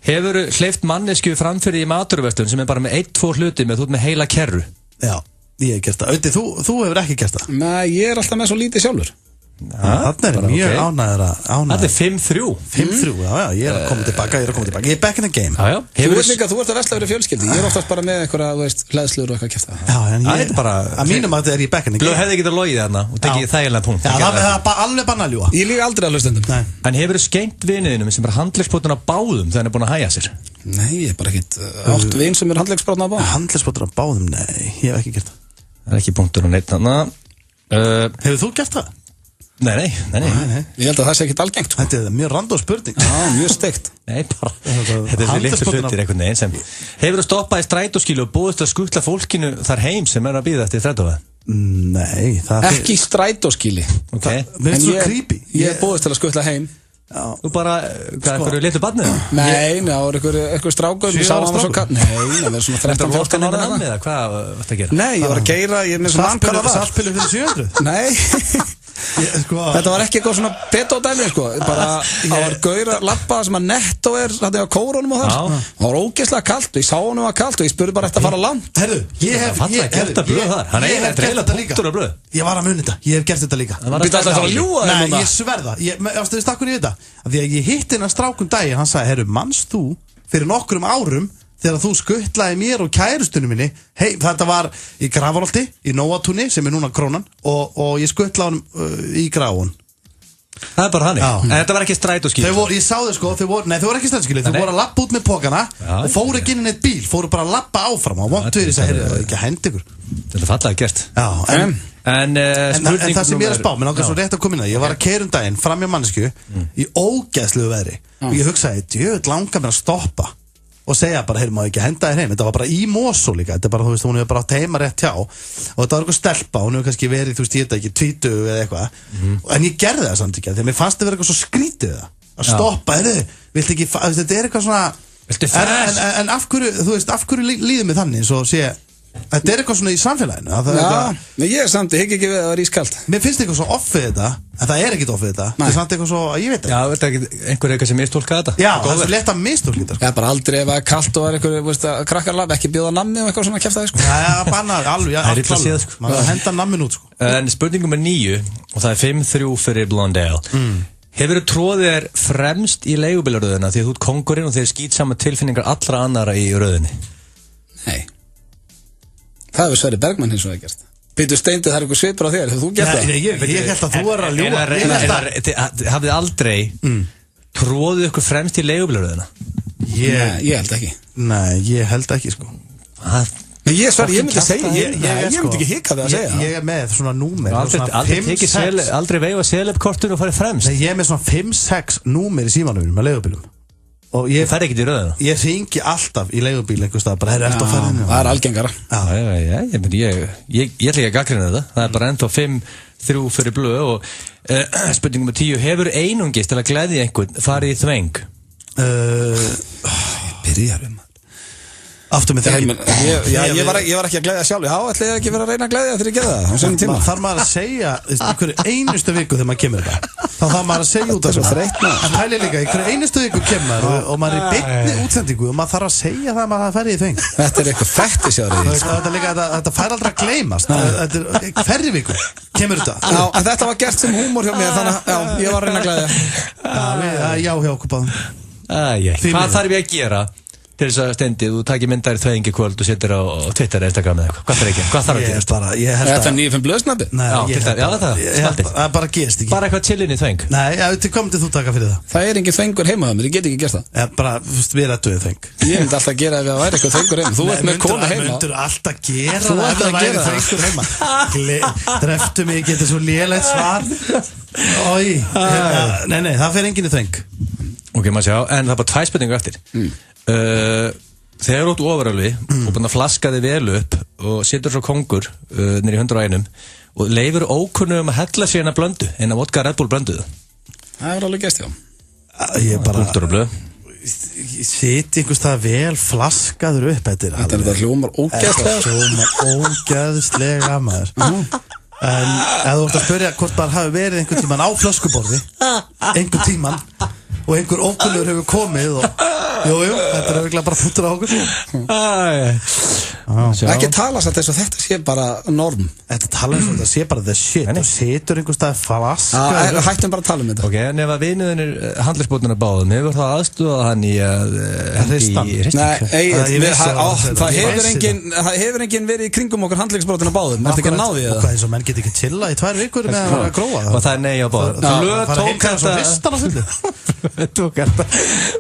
hefur hleyft mannesku framfyrir í maturverslun sem bara með 1-2 hluti með þú ert með heila kerru? Já, ég hef gert það. Auði, þú hefur ekki gert það? Nei, ég alltaf með svo lítið sjálfur. Þannig mjög ánæður Þetta 5-3 5-3, já, ég er að koma tilbaka Ég er back in the game. Þú ert að versla fyrir fjölskyldi. Ég oftast bara með einhverja, þú veist, hlæðslur og eitthvað kæfta. Já, en að mínum að þetta ég back in the game. Blöð hefði getað logið þarna og tekið þægilega punkt. Já, það er alveg banna að ljúga. Ég líka aldrei að hlustendum. En hefur þú skengt viniðinum sem handleggsbrotun á báðum þegar hann búin að hægja sér? Nei, ég bara ekkert átt vin sem handleggsbrotun á báðum. Handleggsbrotun á báðum, nei, ég hef ekki gert það. Það ekki punktur og neitt þarna. Hefur þú gert það? Nei. Ég held að það sé ekkert algengt. Þetta er mjög random spurning. Já, mjög steikt. Nei, bara þetta þessi litlu hlutir einhvern veginn sem hefur þú stoppað í strætóskílu og búist að skutla fólkinu þar heim sem að bíða eftir strætóða? Nei, það ekki í strætóskíli. Okay. Mér finnst svo creepy. Ég búist til að skutla heim. Þú bara, hvað, eitthvað litlu barnið? Nei, það var eitthvað strákum. 7 ára strákur? Nei, það verður svona 13-14 ára eða hvað varst að gera? Nei, ég var að geyra, ég er með svona ann hvað það var. Saltpillu fyrir 700? Nei. Þetta var ekki eitthvað svona petodæmi sko. Bara, það var gaur að lappa sem að Netto þetta á kórónum og þar. Það var ógeðslega kalt og ég sá honum að kalt og ég spurði bara eftir að fara langt. Herru, ég hef gert þetta. Ég hef gert þetta líka. Nei, ég sverða. Þú veist akkur ég veit það? Því að ég hitt hennar strákum daginn, hann sagði, herru, manst þú fyrir nokkrum árum þegar þú skuttlaði mér og kærustunum minni, þetta var í Grafarholti, í Nóatúni, sem er núna Krónan, og ég skuttlaði hann í Gráun. Það bara hannig. En þetta var ekki strætóskíli. Ég sá þau sko, þau voru ekki strætóskíli, þau voru að lappa út með pókana og fóru ekki inn í eitt bíl, fóru bara að lappa áfram og vontu þér að það ekki að hendi ykkur. Þetta er fallega gert. Já, en það sem ég er að spá, mér langar svo rétt að koma inn að ég var að keyra daginn fram hjá mannesku í ógeðslegu veðri og ég hugsaði, djöfull langar mér að stoppa og segja bara, heyrðu, maður ekki henda þér heim. Þetta var bara í Mosó líka, þetta er bara, þú veist, hún hefur bara átt heima rétt hjá og þetta var eitthvað stelpa, hún hefur kannski verið, þú veist, ég veit ekki, 20 eða eitthvað, en ég gerði það samt ekki, því að mér fannst það vera eitthvað svo skrítið að stoppa, heyrðu, viltu ekki, þetta er eitthvað svona, en af hverju, þú veist, af hverju líður mig þannig, svo sé, þetta er eitthvað svona í samfélaginu. Já, ég er samt, ég hef ekki við að það er ískalt. Mér finnst eitthvað svo off við þetta, en það er ekkit off við þetta. Það er samt eitthvað svo, ég veit ekki. Já, þetta er einhver eitthvað sem mistúlka þetta. Já, það er svo lett að mistúlka þetta. Já, bara aldrei ef það er kalt og það er eitthvað, veist að krakkarlab, ekki bjóða nammi og eitthvað svona kæftaði, sko. Já, bannað, alveg, allt klálega. Maður henda nammin út, sko. En spurning nummer 9, og það er 5-3 fyrir Blondale. Hefur þú tróðið þér fremst í leigubílaröðina því að þú ert kóngurinn og þeir skýt saman tilfinningar allra annara í röðinni? Nei. Það hefur Sverri Bergmann hins vegar gert. Pétur Steindi, það er eitthvað svipur á þér, hefur þú gert það? Nei, ég held að þú er að ljúga. Hafið aldrei tróðið ykkur fremst í leigubílaröðina? Ég held ekki. Nei, ég held ekki, sko. Ég myndi segja, ég myndi ekki hika það að segja. Ég er með svona númer. Aldrei veifa selebkortur og farið fremst? Nei, ég er með svona 5-6 númer í símanum með leigubílum. Og ég fer ekkert í röðina. Ég hringi alltaf í leigubíl einhvers stað, bara eftir að fara inn. Það er algengara. Ég ætla ekki að gagnrýna þetta. Það er bara ennþá 5-3 fyrir Blöð og spurning nummer 10, hefur einungis til að gleðja einhvern farið í þveng? Byrjar aftur með þengin. Ég var ekki að gleðja sjálf. Já, ætla ég ekki verið að reyna að gleðja þegar ég geða það á sennum tíma. Þarf maður að segja einhverju einustu viku þegar maður kemur þetta. Þá þarf maður að segja út af þessu. En hæli líka, einhverju einustu viku kemur og maður er í beinni útsendingu og maður þarf að segja það að maður færi í þveng. Þetta er eitthvað fættisjáður. Þetta fær aldrei að gleymast. Þetta er hverri viku kemur þetta. Já, en þetta var gert sem húmor hjá mér, þannig að ég var að reyna að gleðja. Já, hjá okkur báðum. Hvað þarf ég að gera til þess að Steindi, þú takir myndar í þvæðingi kvöld og setur á Twitter eða Instagram eða eitthvað. Hvað þarf ekki? Hvað þarf að gera? Þetta er 9-5 blöðsnabbi? Já, það bara gerist ekki. Bara eitthvað chillin í þvæng? Nei, hvað myndir þú taka fyrir það? Það er engin þvengur heima það, ég get ekki gert það. Bara, við rættum við þveng. Ég myndi alltaf gera ef það væri eitthvað þvengur heima. Þú ert með konu heima. Myndir alltaf gera það ef það væri þvengur heima. Dreftu mig, getur svo lélegt svar. Nei, það fer enginn í þveng. Ok, maður sjá, en það er bara 2 spurningar eftir. Þegar þú ert ofurölvi og búin að flaska þig vel upp og situr svo kongur nýri 101 og leifur ókunnum að hella sér eina blöndu, eina vodka Red Bull blöndu. Það er alveg gæst, já. Ég bara... Punktur og blöð. Sitt einhvers það vel flaskaður upp. Þetta hljómar ógeðslega. Þetta hljómar ógeðslega, maður. En ef þú ert að spyrja hvort bara hafi verið einhvern tíman á flöskuborði, einhvern tíman, og einhver ókunnur hefur komið og jú, þetta er auðvitað bara fútur á okkur. Ekki tala satt þess að þetta sé bara norm. Þetta tala eins og þetta sé bara the shit og situr einhver stað flaska. Hættum bara að tala um þetta. Ok, en ef að vinuðinir handlisbóttina báðum hefur það aðstúðað hann í að hendi í risting? Það hefur enginn verið í kringum okkur handlisbóttina báðum. Þetta ekki að ná því það? Og hvað eins og menn get ekki chilla í 2 vikur með að vera að gróa það? Og það er nei á báðum.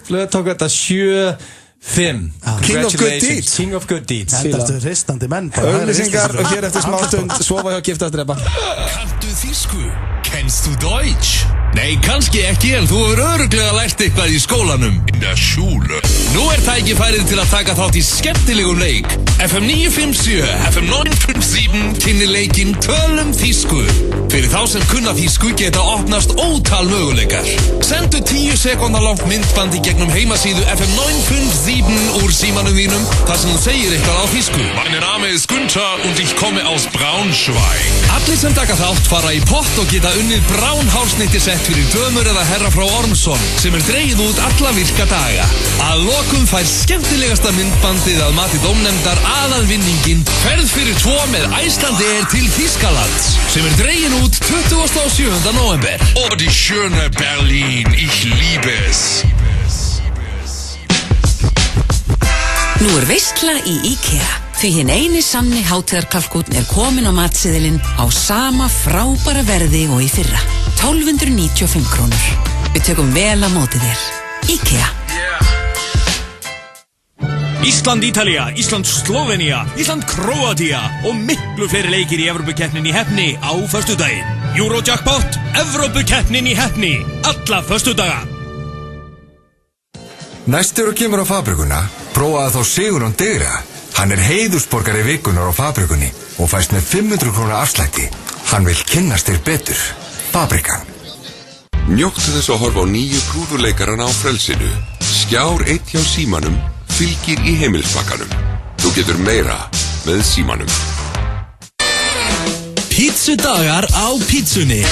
Flöð tók þetta 7-5. King of good deeds. King of good deeds. Þetta er hristandi menn. Auglýsingar og hér eftir smástund sofa hjá giftastrepa. Kanntu þýsku? Kennst þú Deutsch? Nei, kannski ekki, en þú hefur örugglega lært eitthvað í skólanum. In der Schule. Nú er tækifærið til að taka þátt í skemmtilegum leik. FM 957, FM 957 kynni leikinn Tölum þýsku. Fyrir þá sem kunna þýsku geta opnast ótal möguleikar. Sendu 10 sekúndna langt myndband í gegnum heimasíðu FM 957 úr símanum þínum þar sem þú segir eitthvað á þýsku. Mein Name ist Günther und ich komme aus Braunschweig. Allir sem taka þátt fara í pott og geta unnið bránhálsnittisett fyrir dömur eða herra frá Ormsson sem er dregið út alla virka daga. Að lokum fær skemmtilegasta myndbandið að mati dómnefndar aðalvinningin ferð fyrir 2 með Icelandair til Þýskalands sem er dregin út 27. november. Oh, die schöne Berlin, ich liebe es. Nú er veisla í IKEA. Því hinn eini sanni hátíðarkalkúnn er komin á matseðilinn á sama frábæra verði og í fyrra. 1295 krónur. Við tökum vel á móti þér. IKEA. Ísland, Ítalía, Ísland, Slovenia, Ísland, Króatía og miklu fleiri leikir í Evrópukeppnin í Heppni á föstudaginn. Eurojackpot, Evrópukeppnin í Heppni, alla föstudaga. Næstur og kemur á fabrikuna, prófaðu þá Sigurjón Digra. Hann er heiðursborgari vikunar á fabrikunni og fæst með 500 króna afslætti. Hann vil kynnast þér betur. Fabrikan. Njóttu þess að horfa á nýju prúðuleikarana á frelsinu. Skjár 1 hjá Símanum fylgir í heimilsbakkanum. Þú getur meira með Símanum. Pítsudagar á pítsunni.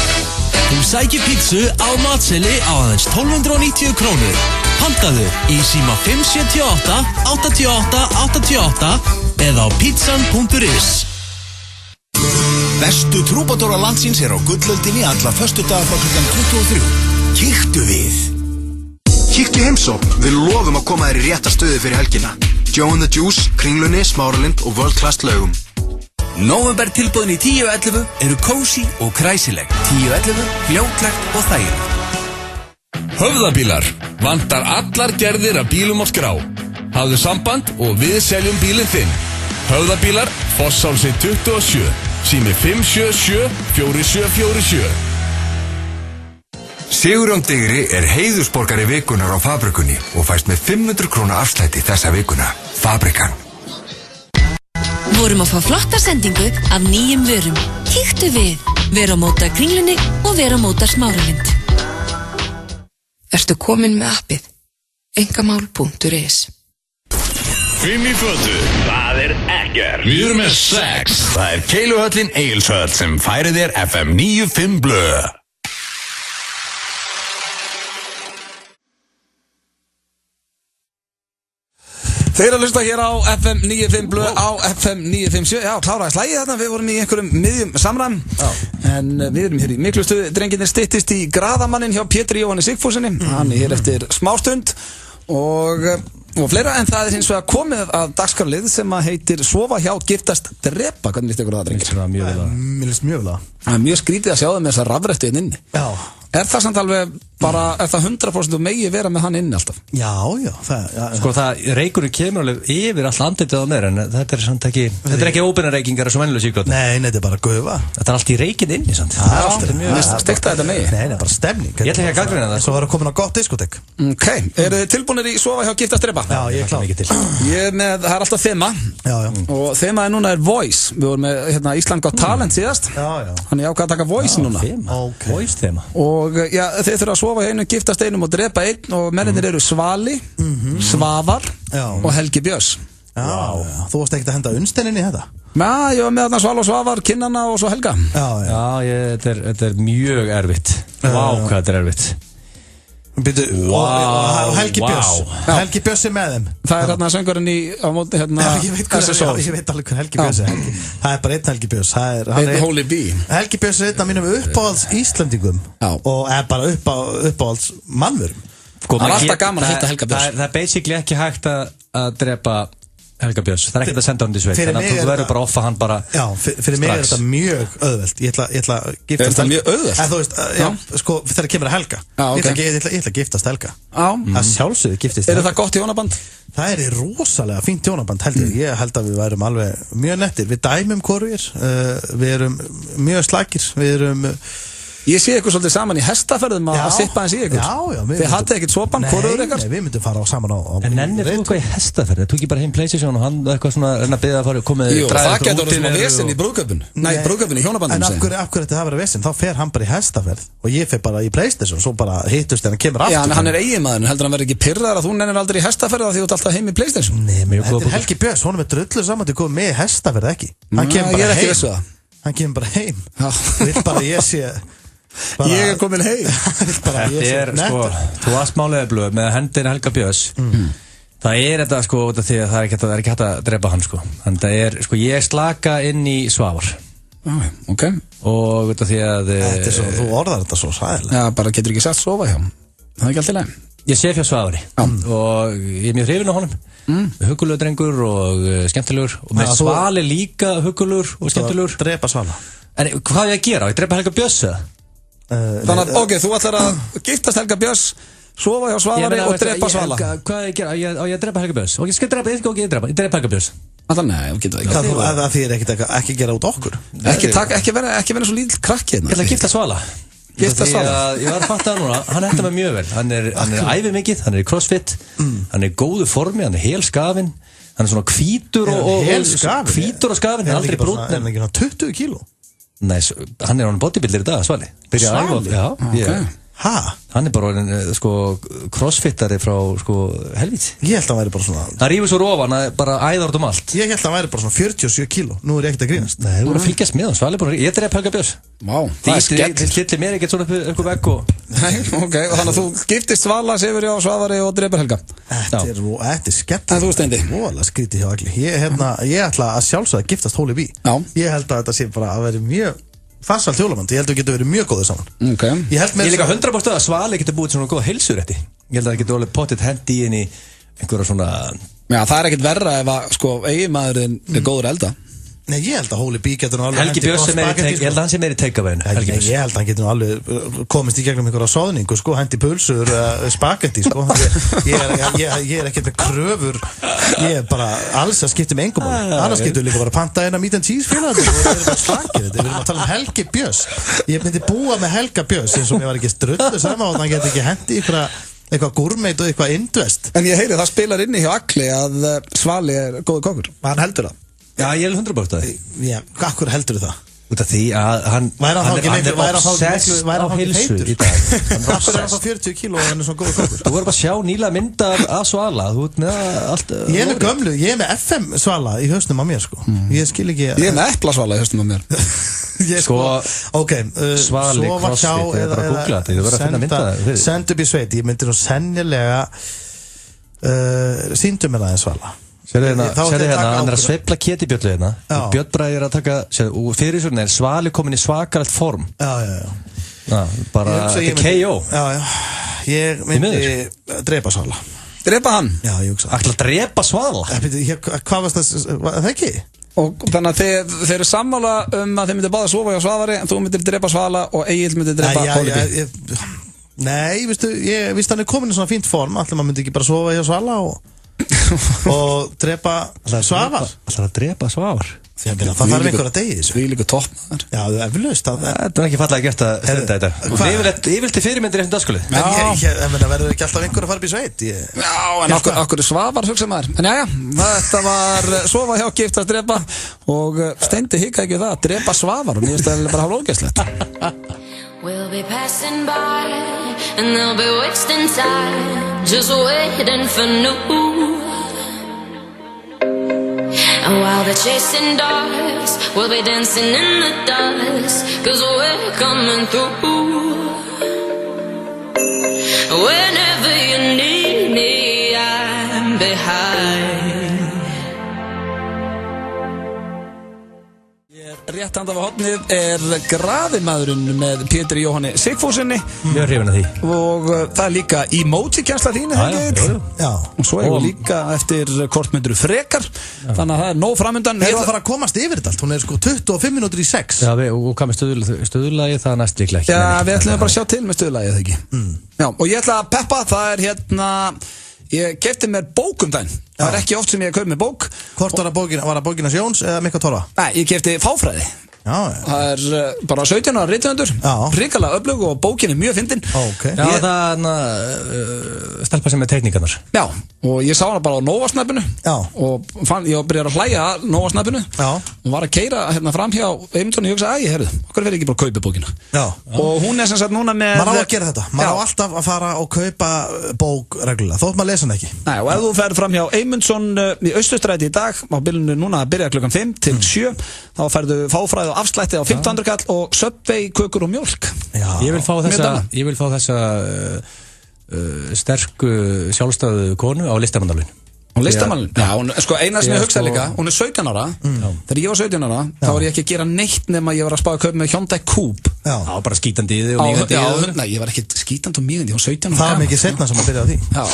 Þú sækir pítsu á matseli á aðeins 1290 krónur. Pantaðu í síma 578 88 88 eða á pizzan.is. Bestu trúbadóra landsins er á gullöldinni alla föstudaga frá klukkan 23. Kíktu við. Kíktu í heimsókn. Við lofum að koma þér í rétta stöðu fyrir helgina. Joe and the Juice, Kringlunni, Smáralind og World Class Laugum. Nóvember tilboðin í 10.11 eru kósí og kræsileg. 10.11, fljótlegt og þægilegt. Höfðabílar. Vantar allar gerðir af bílum á skrá. Hafðu samband og við seljum bílinn þinn. Höfðabílar, Fossálsi 27, sími 577 4747. Sigurjón Digri er heiðursborgari vikunar á fabrikunni og fæst með 500 króna afslætti þessa vikuna. Fabrikan. Vorum að fá flotta sendingu af nýjum vörum. Kíktu við. Vera á móta Kringlunni og vera á móta Smáralind. Ertu komin með appið? Engamál.is. Fimm í fötu. Það er ekkert. Við erum með 6. Það er Keiluhöllin Egilshöll sem færir þér FM 95 blöð. Þeir að hlusta hér á FM 95 blöð á FM 957. Já, kláraði slægið þarna, við vorum í einhverjum miðjum samræm. En við erum hér í miklu stuði. Drengirnir styttist í graðamannin hjá Pétri Jóhanni Sigfússyni. Hann er hér eftir smástund. Og og fleira, en það hins vegar komið að dagskrárlið sem að heitir Sofa hjá, giftast, drepa. Hvernig líst ykkur það, drengir? Mér líst mjög vel að. Það mjög skrítið að sjá það með þessa rafrættu inn inni. Já. Er það samt alveg bara, er það 100% megi vera með hann inni alltaf? Já, Sko reykurinn kemur alveg yfir all andlitið á mér, en þetta er samt ekki, þetta er ekki óbeina reykingar eins og venjuleg síklóti. Nei, þetta er bara gufa. Þetta er allt í reykinn inni, sant? Það er alltaf mjög stekta þetta megi. Nei, bara stemning. Ég ætla ekki að gagnrýna það. Svo var að koma á gott diskotek. Ok, eru þið tilbúinir í Sofa hjá, giftast, drepa? Já, ég er klár. Ég er með, það er alltaf þema. Já. Og þemaði núna er Voice. Við vorum með Ísland Got Talent síðast. Já. Þannig ég ákvað að taka Voice núna. Voice þema. Og já, þeir þurfa að sofa hjá einu, giftast einum og drepa einn, og mennirnir eru Svali, Svavar og Helgi Björns. Já. Þú varst ekkert að henda unnsteininn í þetta? Já, ég var með þarna Sval og Svavar, Kinnana og svo Helga. Þetta er mjög erfitt. Vá, hvað þetta er erfitt. Og Helgi Björns. Helgi Björns er með þeim. Það er hérna söngurinn á móti SSO. Ég veit alveg hver Helgi Björns er. Það er bara einn Helgi Björns. Einn Holy Bee. Helgi Björns er einn af mínum uppáhalds Íslandingum og er bara uppáhalds mannvörum. Það er alltaf gaman að hitta Helga Björns. Það er basically ekki hægt að drepa Helga Björns, það er ekkert að senda hann til sveit, þannig að þú verður bara að offa hann bara strax. Já, fyrir mig er þetta mjög auðvelt. Ég ætla að giftast Helga. Er þetta mjög auðvelt? Þú veist, sko, þegar kemur að Helga. Ég ætla að giftast Helga. Það sjálfsögðu giftist Helga. Er það gott hjónaband? Það er rosalega fínt hjónaband, held ég. Ég held að við værum alveg mjög nettir. Við dæmum hvorugir, við erum mjög slagir, við erum... Ég sé ykkur svolítið saman í hestaferðum að sippa eins í ykkur. Já. Þið hattu ekkert svopan, hvoruður ykkar? Nei, við myndum fara saman á En ennir þú eitthvað í hestaferð? Þú ekki bara heim PlayStation og hann eitthvað svona reyna að byggja að fara komið... Jú, það getur orðið svona vesen í brúðkaupinu. Nei, brúðkaupinu í hjónabandum. En af hverju þetta hafa verið vesen? Þá fer hann bara í hestaferð og ég fer bara í PlayStation, svo bara hittust þegar hann kemur aftur. Já, en hann er eiginmaðurinn, heldur hann verður ekki pirraður að þú nennir aldrei í hestaferð því þú ert alltaf heim í PlayStation? Nei, þetta er Helgi Björns, honum er drullu saman til að koma með í hestaferð ekki. Hann kemur bara heim. Vill bara ég sé Ég er komin heim. Þetta er sko, þú varst máliðablöð með hendin Helga Björns. Það er þetta sko, því að það er ekki hægt að drepa hann sko. Þannig að það er, sko, ég slaka inn í Svavar. Ok. Og þetta því að Þetta er svo, þú orðar þetta svo sæðilega. Já, bara getur ekki sagt sofa hjá. Það er ekki alltaf leið. Ég sé fjá Svavari og ég er mjög hrifinn á honum. Huggulegur drengur og skemmtilegur og með Svali líka huggulegur og skemmtilegur. Drepa Svala. En hvað er ég að gera? Ég drepa Helga Björns eða? Þannig að, ok, þú ætlar að giftast Helga Björns, sofa hjá Svavari og drepa Svala. Hvað er ég að gera? Á ég að drepa Helga Björns? Og ég skal drepa, ég drepa Helga Björns. Alltaf, nei, þú getur það ekki. Það þýðir ekki gera út okkur. Ekki vera svo lítill krakki hérna. Ég ætla að gifta Svala. Gifta Svala? Ég var að fatta það núna, hann hætti mig mjög vel. Hann er æfið mikið, hann er í crossfit, hann er í góðu formi, hann er helskafinn, hann er svona hvítur og skafinn, hann er aldrei brúnn. Er hann ekki 20 kíló? Nei, hann er hann bodybuilder í dag, Svali. Svali? Já. Hæ? Hann er bara sko crossfittari frá sko helvít. Ég held að hann væri bara svona... Það rífur svo rofan, hann er bara æðart allt. Ég held að hann væri bara svona 47 kíló. Nú er ég ekkert að grínast. Nei, þú voru að fylgjast með hann, Svali bara... Ég dref Helga Björns. Vá, það er skell. Þið stillir mér ekkert svona upp vegg og... Nei, ok, og þannig að þú giftist Svala, Sefur á Svavari og drefur Helga. Þetta er skell. En þú Steindi? Vola skrítið hjá allir. Ég ætla að sjálfsögða að giftast Holy Bee. Ég held að þetta sé bara að vera mjög farsalt hjólamand. Ég held að við getum verið mjög góðið saman. Okay. Ég líka 100% að Svali getur búið svona góð heilsurétti. Ég held að það getur alveg pottitt hendi inn í einhverja svona... Já, það er ekkert verra ef að sko eiginmaðurinn er góður elda. Nei, ég held að Holy Bee getur nú alveg... Helgi Björns er meiri ég held að hann sé meiri take-away-inu. Ég held að hann getur nú alveg komist í gegnum einhverja soðningu, sko, hendi pulsur, spagetti, sko. Ég er ekkert með kröfur. Ég er bara alls að skipta með engum. Annars getur líka bara panta eina meat and cheese félagarnir og það er bara slakir. Við erum að tala um Helgi Björns. Ég myndi búa með Helga Björns eins og ég var ekki strullu saman og hann getur ekki hendi eitthvað gourmet og eitthvað indvest. En ég heyri það spilar inni hjá Agli að Svali er góður kokkur. Hann heldur það. Já, ég er 100% það. Já, hvað heldur þú það? Út af því að hann er obsessed á heilsu í dag. Hvað er hann þá 40 kíló og hann er svona góður kokkur? Þú verður bara að sjá nýlega myndar af Svala. Þú ert með allt... Ég er með gömlu, ég er með FM Svala í hausnum á mér, sko. Ég skil ekki... Ég er með Epla Svala í hausnum á mér. Ok, Svali, crossfit, ég er bara að googla þetta. Þú verður að finna mynda. Send upp í sveit, ég myndir nú sennilega síndu mér það en Svala. Sérðu hérna, hann er að sveifla ketibjöllu hérna. Björn Bragi er að taka, og fyrirsögnin er Svali komin í svakalegt form. Já. Bara, þetta er KO. Já. Ég myndi drepa Svala. drepa hann. Já, ég hugsa. Ætla að drepa Svala? Hvað varst það ekki? Og þannig að þeir eru sammála að þeir myndir báða sofa hjá Svavari en þú myndir drepa Svala og Egill myndir drepa Kolbi. Nei, ég víst hann komin í svona fínt form, allir maður myndi ekki bara sofa hjá Svala og drepa Svavar. Ætla að drepa Svavar? Það þarf einhver að degi þessu. Því líka toppmaður. Já, það er eflaust. Þetta ekki fallega gert að stunda þetta. Yfirleitt til fyrirmyndir eftir dagskölu. En verður ekki alltaf einhver að fara upp í sveit? Já, en okkur Svavar, hugsa maður. En já, þetta var sofa hjá gift að drepa og Steindi hika ekki það að drepa Svavar og mér finnst það bara hálf ógeðslegt. We'll be passing by and they'll be wasting time just waiting for new. And while they're chasing dogs, we'll be dancing in the dust, 'cause we're coming through. Whenever you need me, I'm behind. Rétt handað á hornið grafimaðurinn með Pétri Jóhanni Sigfúsinni. Mjög hrifinn af því. Og það líka emoji-kjensla þín, Já. Og svo erum við líka eftir hvort myndur frekar. Þannig að það nóg framundan. Við erum að fara að komast yfir þetta allt. Hún 25 minútur í 6. Já, og hvað með stöðulagið, það næst líklega ekki. Já, við ætlum bara að sjá til með stöðulagið, það ekki. Já, og ég ætla að peppa, það ég kefti mér bók daginn. Það ekki oft sem ég kaup með bók. Hvort var það bókina Jóns eða Mikka Torfa? Nei, ég kefti Fáfræði. Það bara 17 ára rithöfundur, hrikalega öflug og bókin mjög fyndin. Já, það stelpa sem með teikningarnar. Já, og ég sá hana bara á Nóvasnæpinu og ég byrjaði að hlæja að Nóvasnæpinu og var að keyra fram hjá Eymundsson og ég hugsaði, okkur verður ekki bara að kaupa bókina. Og hún sem sagt núna með... Maður á að gera þetta, maður á alltaf að fara og kaupa bók reglulega, þótt maður lesa hann ekki. Nei, og ef þú ferð fram hjá Eymundsson í Austurstræti í dag, á bylunu núna að byrja klukkan 5 til 7, þá ferðu Fáfræði og afslætti á 1500 kall og Subway, kökur og mjólk. Ég vil fá þessa sterku sjálfstæðu konu á listamannalaun. Á listamannalaun? Já, sko eina sem ég hugsaði líka, hún 17 ára. Þegar ég var 17 ára, þá var ég ekki að gera neitt nema ég var að spá að kaupa með Hyundai Coupe. Það var bara skítandi í þig og mýgandi í þig. Nei, ég var ekki skítandi og mýgandi, ég var 17 ára. Það var mikið setna sem að byrja á því. Já,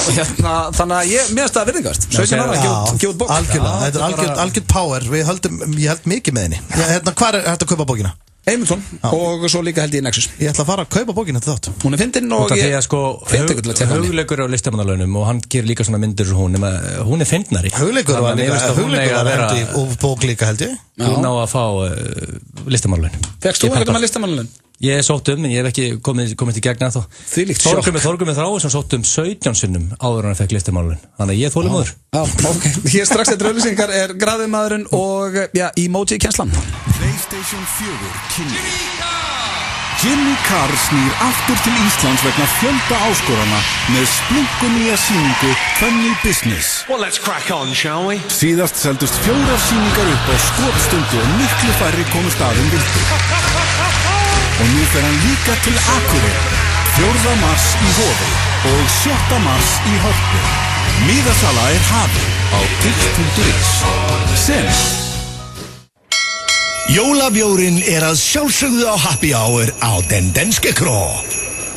þannig að ég miðast það virðingast. 17 ára, gefa út bók. Algjörlega, þetta er algjörð power, ég held mikið með henni. Hvað er þetta að kaupa bókina? Eymundsson og svo líka held ég Nexus. Ég ætla að fara að kaupa bókina til þátt. Hún fyndin og ég hugleikur á listamannalaunum og hann gerir líka svona myndir og hún fyndnari. Hugleikur var hendi og bók líka held ég. Hún á að fá listamannalaun. Fegst þú eitthvað með listamannalaun? Ég sótt en ég hef ekki komist í gegna þá. Þvílíkt sjokk. Þorgummi Þráinsson sótt 17 sinnum áður hann fekk listamannalaun. Þannig að ég þoli móður. Ok. Hér strax eftir auglýsingar grafimaðurinn og emoji-kjenslan. PlayStation 4 kynning. Jimmy Carr snýr aftur til Íslands vegna fjölda áskorana með splunkunýja sýningu Funny Business. Well, let's crack on, shall we? Síðast seldust 4 sýningar upp á skotstundu og miklu færri komust aðeins vildu. Og nú fer hann líka til Akureyrar, 4. mars í Hofi og 7. mars í Hörpu. Miðasala hafin á tix.is. Sem Jólabjórin að sjálfsögðu á Happy Hour á Den Danske Krå.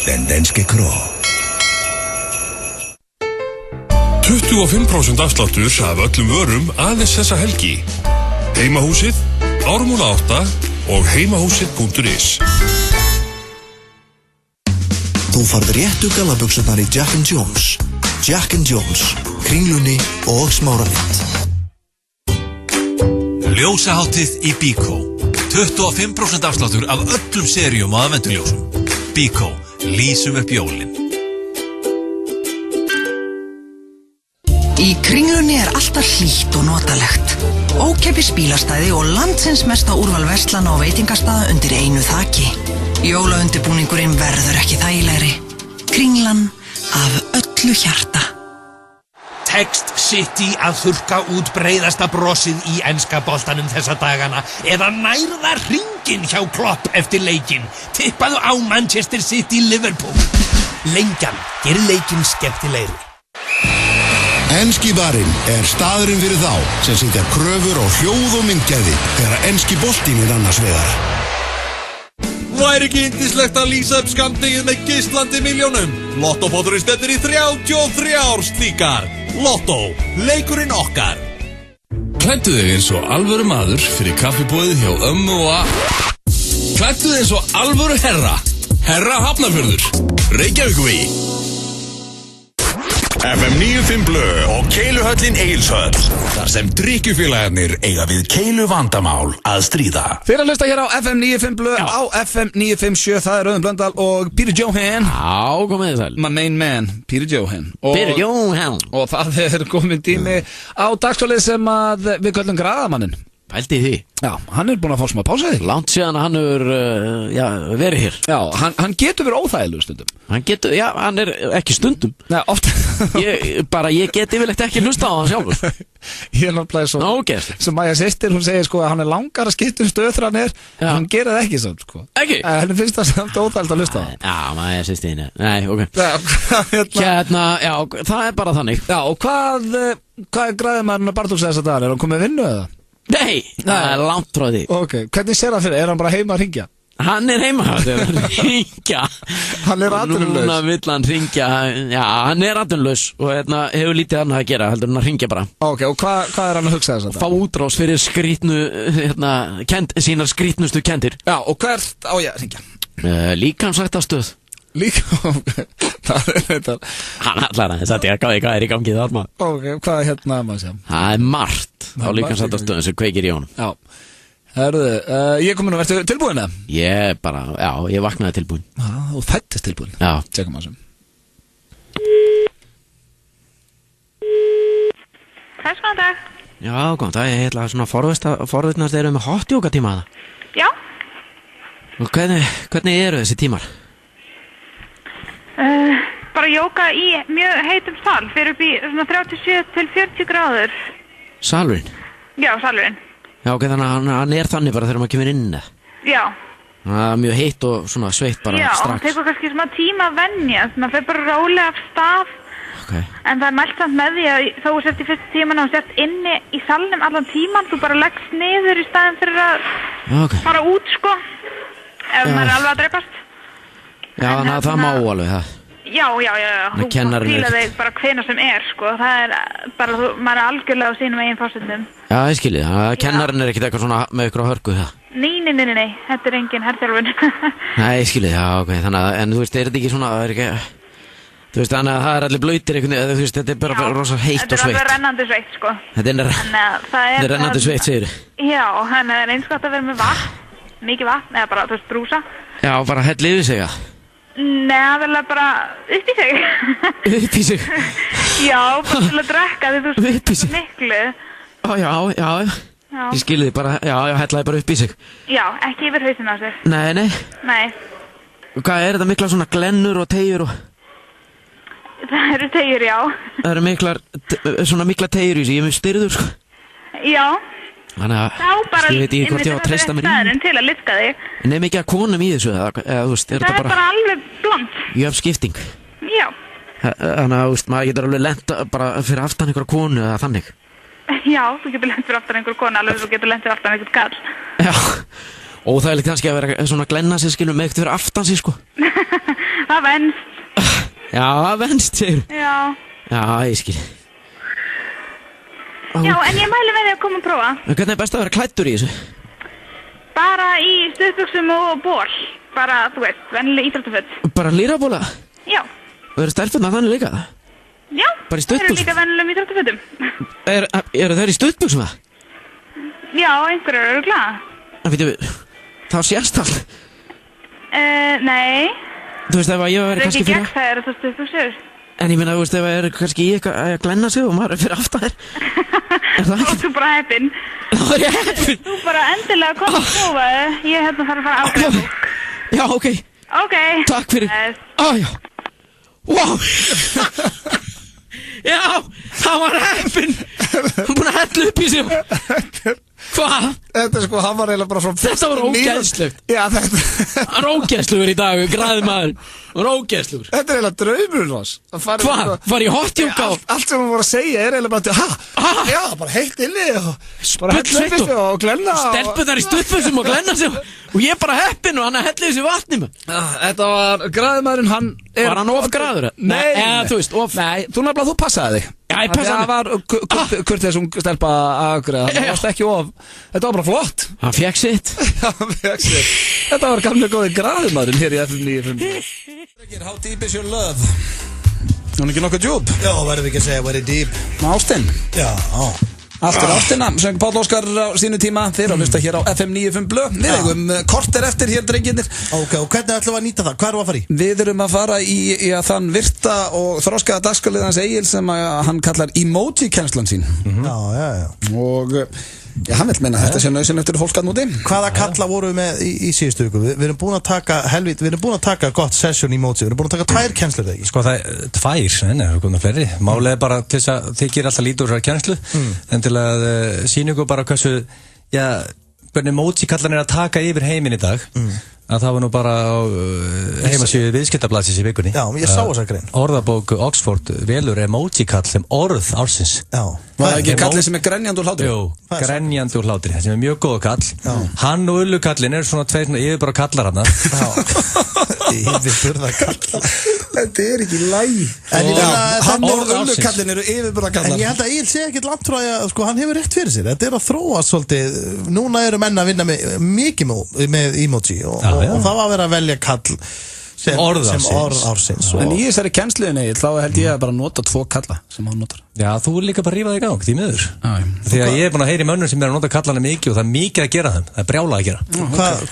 Den Danske Krå. 25% afsláttur af öllum vörum aðeins þessa helgi. Heimahúsið, Ármúla 8 og heimahúsið.is. Þú farð réttu gallabuxurnar í Jack & Jones. Jack & Jones, Kringlunni og Smáralind. Ljósaháttið í Bíkó. 25% afsláttur af öllum seríum og aðvenduljósum. Bíkó, lýsum upp jólin. Í Kringlunni alltaf hlýtt og notalegt. Ókeypis bílastæði og landsins mesta úrval verslana og veitingastaða undir einu þaki. Jólaundirbúningurinn verður ekki þægilegri. Kringlan af öllu hjarta. Tekst City að þurrka út breiðasta brosið í enska boltanum þessa dagana eða nærða hringinn hjá Klopp eftir leikinn. Tippaðu á Manchester City Liverpool. Lengjan gerir leikinn skemmtilegri. Enski barinn staðurinn fyrir þá sem setja kröfur á hljóð og myndgæði þegar enski boltinn annars vegar. Væri ekki yndislegt að lýsa upp skammdegið með geislandi milljónum? Lottó.is stendur í 33 slíkar. Lottó, leikurinn okkar. Klæddu þig eins og alvöru maður fyrir kaffibóðið hjá ömmu og Klæddu þig eins og alvöru herra. Herra Hafnarfjörður. Reykjavíkurvegi. FM 95 Blö og Keiluhöllin Egilshöll. Þar sem drykkjufélagarnir eiga við keilu vandamál að stríða. Fyrir að hlusta hér á FM 95 Blö á FM 957, það Rauðun Blöndal og Peter Johan. Já, komið þið sæl. My main man, Peter Johan. Peter Johan. Og það komin tími á dagskvölið sem að við köllum graðamannin. Pældi því. Já, hann búinn að fá smá pása þig. Langt síðan hann verið hér. Já, hann getur verið óþægilegur stundum. Hann getur, hann ekki stundum. Nei, oft. ég geti yfirleitt ekki hlusta á hann sjálfur. Ég náttúrulega svo, sem Maja systir, hún segir sko að hann langar að skipta stöð þegar hann hann gerir það ekki samt sko. Ekki? Henni finnst það samt óþægilegt að hlusta á hann. Já, Maja systir, nei, ok. Já, það bara þannig. Já, og hvað græði maður Bartóks þessa dagar? Hann komið vinnu eða? Nei, það langt frá því. Ok, hvernig sér það fyrir? Hann bara heima að hringja? Hann heima að hringja. Hann atvinnulaus. Núna vill hann hringja. Já, hann atvinnulaus og hefur lítið annað að gera heldur hann að hringja bara. Ok, og hvað hann að hugsa þess að það? Fá útrás fyrir sínar skrítnustu kendir. Já, og hvert á ég að hringja? Líkamsræktastöð. Það þetta. Hann allar að þess að ég hvað í gangi þar maður. Ok, hvað maður sem? Það margt á líkamsræktastöðum sem kveikir í honum. Já. Herðu, ég komin og verður tilbúin eða? Ég vaknaði tilbúin. Og fættist tilbúin? Já. Tjekkum að sem. Góðan dag. Já, góðan dag, ég ætla svona forvitnast þeir með hot yoga tíma það. Já. Og hvernig eru þessi tímar? Bara jóka í mjög heitum sal fyrir upp í svona 37 til 40 gráður. Salurinn? Já, salurinn. Já, ok, þannig að hann þannig bara þegar maður kemur inn eða? Já. Það er mjög heitt og svona sveitt bara strax. Já, það tekur kannski smá tíma að venja, maður fer bara rólega af stað. Ok. En það mælt samt með því að þó sért í fyrstu tíman og sért inni í salnum allan tíman, þú bara leggst niður í staðin fyrir að fara út, sko. Ef maður er alveg að dreipast. Já, þannig að það má alveg það. Já. Þú fíla þig bara hvenær sem sko. Það er bara, maður er algjörlega á sínum eigin forsendum. Já, ég skilji, þannig að kennarinn ekkert eitthvað svona með ykkur á hörku það. Nei, þetta er engin herþjálfun. Nei, ég skilji, já, ok, þannig að, en þú veist, þetta ekki svona, það er ekki, þú veist, þannig að það er allir blöytir einhvern veginn, þú veist, þetta er bara rosa heitt og sveitt. Þetta er alveg rennandi sveitt, sko. Þetta er rennandi sveitt, segir þið. Já, þannig að það er eins gott að vera með vatn, mikið vatn, eða bara, þú veist, brúsa. Já, bara hellið yfir sig, já. Nei, það er bara upp í sig. Upp í sig? Já, bara til að drekka því þú veist miklu. Já. Ég skilði bara, já, hellaði bara upp í sig. Já, ekki yfir hausinn á sig. Nei. Hvað er þetta mikla svona glennur og teigur og? Það eru teigur, já. Það eru svona mikla teigur í sig, ég er mjög styrður, sko. Já. Þannig að ég veit ekki hvort ég á að treysta mér í. Til að liðka þig. En er mikið að konum í þessu, eða þú veist, það er bara alveg blond. Jöfnskipting. Já. Þannig að, þú veist, maður getur alveg lent bara fyrir aftan einhverja konu eða þannig. Já, þú getur lent fyrir aftan einhverja konu, alveg þú getur lent fyrir aftan einhvern kall. Já, og það er líka kannski að vera svona glenna sig, skilur, með ekkert fyrir aftan sig, sko. Það venst. Já, það venst, segir. Já, ég skil. Já, en ég mæli með því að koma og prófa. En hvernig er best að vera klæddur í þessu? Bara í stuðbuxum og ból. Bara, þú veist, vennileg íþróttaföt. Bara lýrabóla? Já. Og eru stelpurnar þannig líka? Já, bara í það eru stuttbuxum? líka vennilegum íþróttafötum. Eru þær í stuttbuxum það? Já, einhverjur eru glaða. En veitum við, þá sést það? Nei. Þú veist, ef að ég væri kannski fyrir... Það eru það stuðbuxur. En ég minna, þú veist, ef það er kannski ég að glenna sig og maður er fyrir aftan þér. Þú ert bara heppinn. Það er ég heppinn. Þú bara endilega kom að prófa þig. Ég þarf að fara að ákveða búk. Já, ok. Ok. Takk fyrir. Já. Wow. Já, það var heppinn. Hún búin að hella upp í sig. Hvað? Þetta sko, hann var eiginlega bara svo Þetta var ógeðslegt Já, þetta Hann var ógeðslugur í dag, græði maður Hann var ógeðslugur Þetta er eiginlega draumurinn hans Hvað? Var í hotjúka? Allt sem hann var að segja er eiginlega bara Já, bara heitt inni Bara hella upp og glenna Stelpunar í stuppusum og glenna sig Og ég bara heppin og hann hellið þessi vatni Þetta var græðmaðurinn, hann Var hann of græður? Nei, þú veist, of Nei, þú nefnilega, þú passaði þig Já, ég passaði mig Það var kurteis stelpa að græða Það varst ekki of Þetta var bara flott Hann fekk sitt Þetta var gamlega góði græðmaðurinn hér í FM 957 How deep is your love? Hún ekki nokkuð djúb? Já, verðum við ekki að segja very deep Ástin? Já Allt er ástina, sem Páll Óskar á sínu tíma Þeir að hlusta hér á FM 95 blöð Við eigum korter eftir hér, drengirnir Ok, og hvernig ætlum við að nýta það? Hvað erum við að fara í? Við erum að fara í þann virta og þroskaða dagskrálið hans Egil sem hann kallar emoji-kennslan sín Já Og hann vil meina þetta sé nauðsynlegt fyrir fólk að núti Hvaða kalla vorum við með í síðustu viku? Við erum búin að taka við erum búin að taka gott session emoji Við erum búin að taka 2 kennslur þegar ekki Sko það er 2, nei, það er komin fleiri Málið er bara til þess að þið gerir alltaf lítið úr þessar kennslu En til að sýna ykkur bara hversu hvernig emoji kallan er að taka yfir heiminn í dag að það var nú bara á heimasíðu viðskiptablaðsins í vikunni Já, ég sá þessa grein Orðabók Oxford velur emoji-kall sem orð ársins Já Var það ekki kallið sem er grenjandi úr hlátri? Jú, grenjandi úr hlátri, sem er mjög góð kall Hann og Ullukallin er svona 2 yfirbara kallar hann Yfirburða kallar Þetta er ekki læg Hann og Ullukallin eru yfirbara kallar En ég held að Egil sé ekkert langt frá sko, hann hefur rétt fyrir sér Þetta er að þróa svolítið Núna eru menn að vinna mikið með emoji og það var að vera að velja kall sem orð ársins En í þessari kennsluðinni þá held ég að bara nota 2 kalla sem hann notar Já, þú er líka bara að rífa það í gang, því miður Því að ég er búin að heyra í mönnum sem er að nota kallana mikið og það er mikið að gera þeim, það er brjálað að gera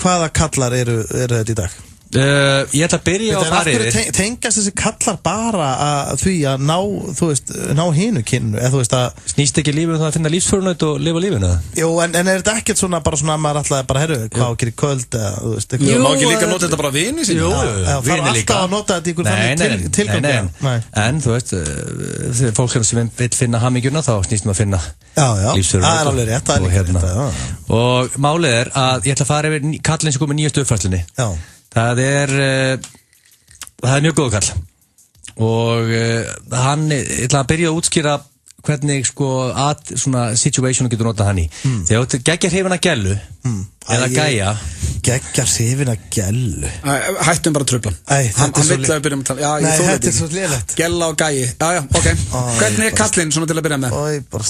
Hvaða kallar eru þetta í dag? Ég ætla að byrja á fara yfir Tengast þessi kallar bara að því að ná, þú veist, ná hinu kynnu eða þú veist að Snýst ekki lífið það að finna lífsförunætt og lifa lífinu? Jú, en er þetta ekkert svona bara svona að maður alltaf bara herru, hvað að gera í kvöld eða, þú veist Jú, má ekki líka nota þetta bara vini sín? Jú, vini líka Það er alltaf að nota þetta í ykkur þannig tilgangi En þú veist, þegar fólk sem vil finna hamingjuna þá snýst maður að finna lífsförunætt Og málið er að ég ætla að fara yfir kallinn sem kom með nýjastu uppfærslunni Það er mjög góð kall og hann ætla að byrja að útskýra hvernig sko svona situationu getur notað hann í þegar þú geggjar hrifina gælu eða gæja geggjar hrifina gælu Hættum bara tröflan Hann vill að við byrjum að tala Nei, þetta er svo lélegt Gæla og gæi ok Hvernig er kallinn svona til að byrja með?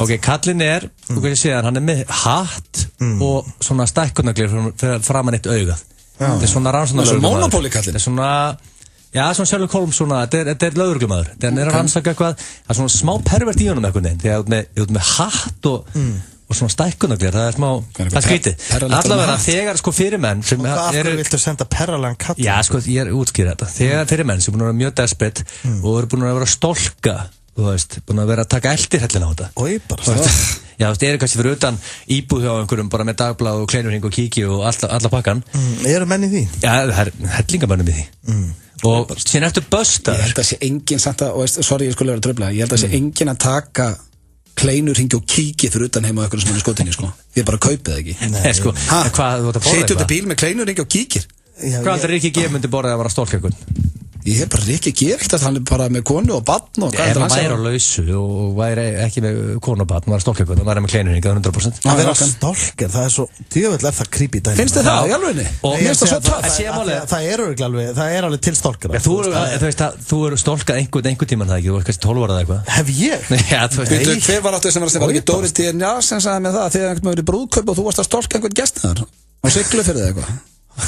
Ok, kallinn er þú veist séðan, hann er með hatt og svona stækkunaglir framan eitt augað Þetta er svona rannsóknarlögreglumaður Monopóli-kallinn Þetta er svona, já, svona Sherlock Holmes svona, þetta er lögreglumaður Þetta er að rannsaka eitthvað Það er svona smá pervert í honum eitthvað Þegar ég út með hatt og svona stækkunaglir Það er smá, það er skrítið Allavega þegar sko fyrirmenn Og hvað af hverju viltu senda perralan kall? Já, sko, ég er útskýrið þetta Þegar fyrirmenn sem búin að vera mjög desperate og eru búin að vera stolka Þú veist, búin að vera að taka eldirhellin á þetta Ói, bara Já, þú veist, eru kannski fyrir utan íbúð hjá einhverjum bara með dagblað og kleinurhing og kíki og alla pakkan Eru menn í því? Já, það er hellingamönnum í því Og síðan eftir Buster Ég held að sé enginn samt að, sorry ég skulle vera að tröfla Ég held að sé enginn að taka kleinurhing og kíki fyrir utan heima á einhverjum sem er í skotinni, sko Ég bara kaupið það ekki Nei, sko, hvað, þú ert að borða Setjum þetta bíl með kleinurhing og kíkir Hvað heldur Rikki G myndi borða að vera stólk einhvern? Ég hef bara Rikki G ekkert hann er bara með konu og barn og Ef hann væri á lausu og væri ekki með konu og barn hann væri stólk einhvern, hann væri með kleinurhing 100% Að vera stólker, það er svo djöfull er það creepy dæmi Finnst þið það í alvegni? Það er alveg til stólker Þú eru stólkað einhvern tíman það ekki, þú ert kannski 12 ára eða eitthvað Hef ég? Já, þú veist Hver var áttu sem var ekki Dóris DNA sem sagði með það þegar einhvern verið brúðkaup og þú varst að stólka einhvern gest þar og siglu fyrir þig eitthvað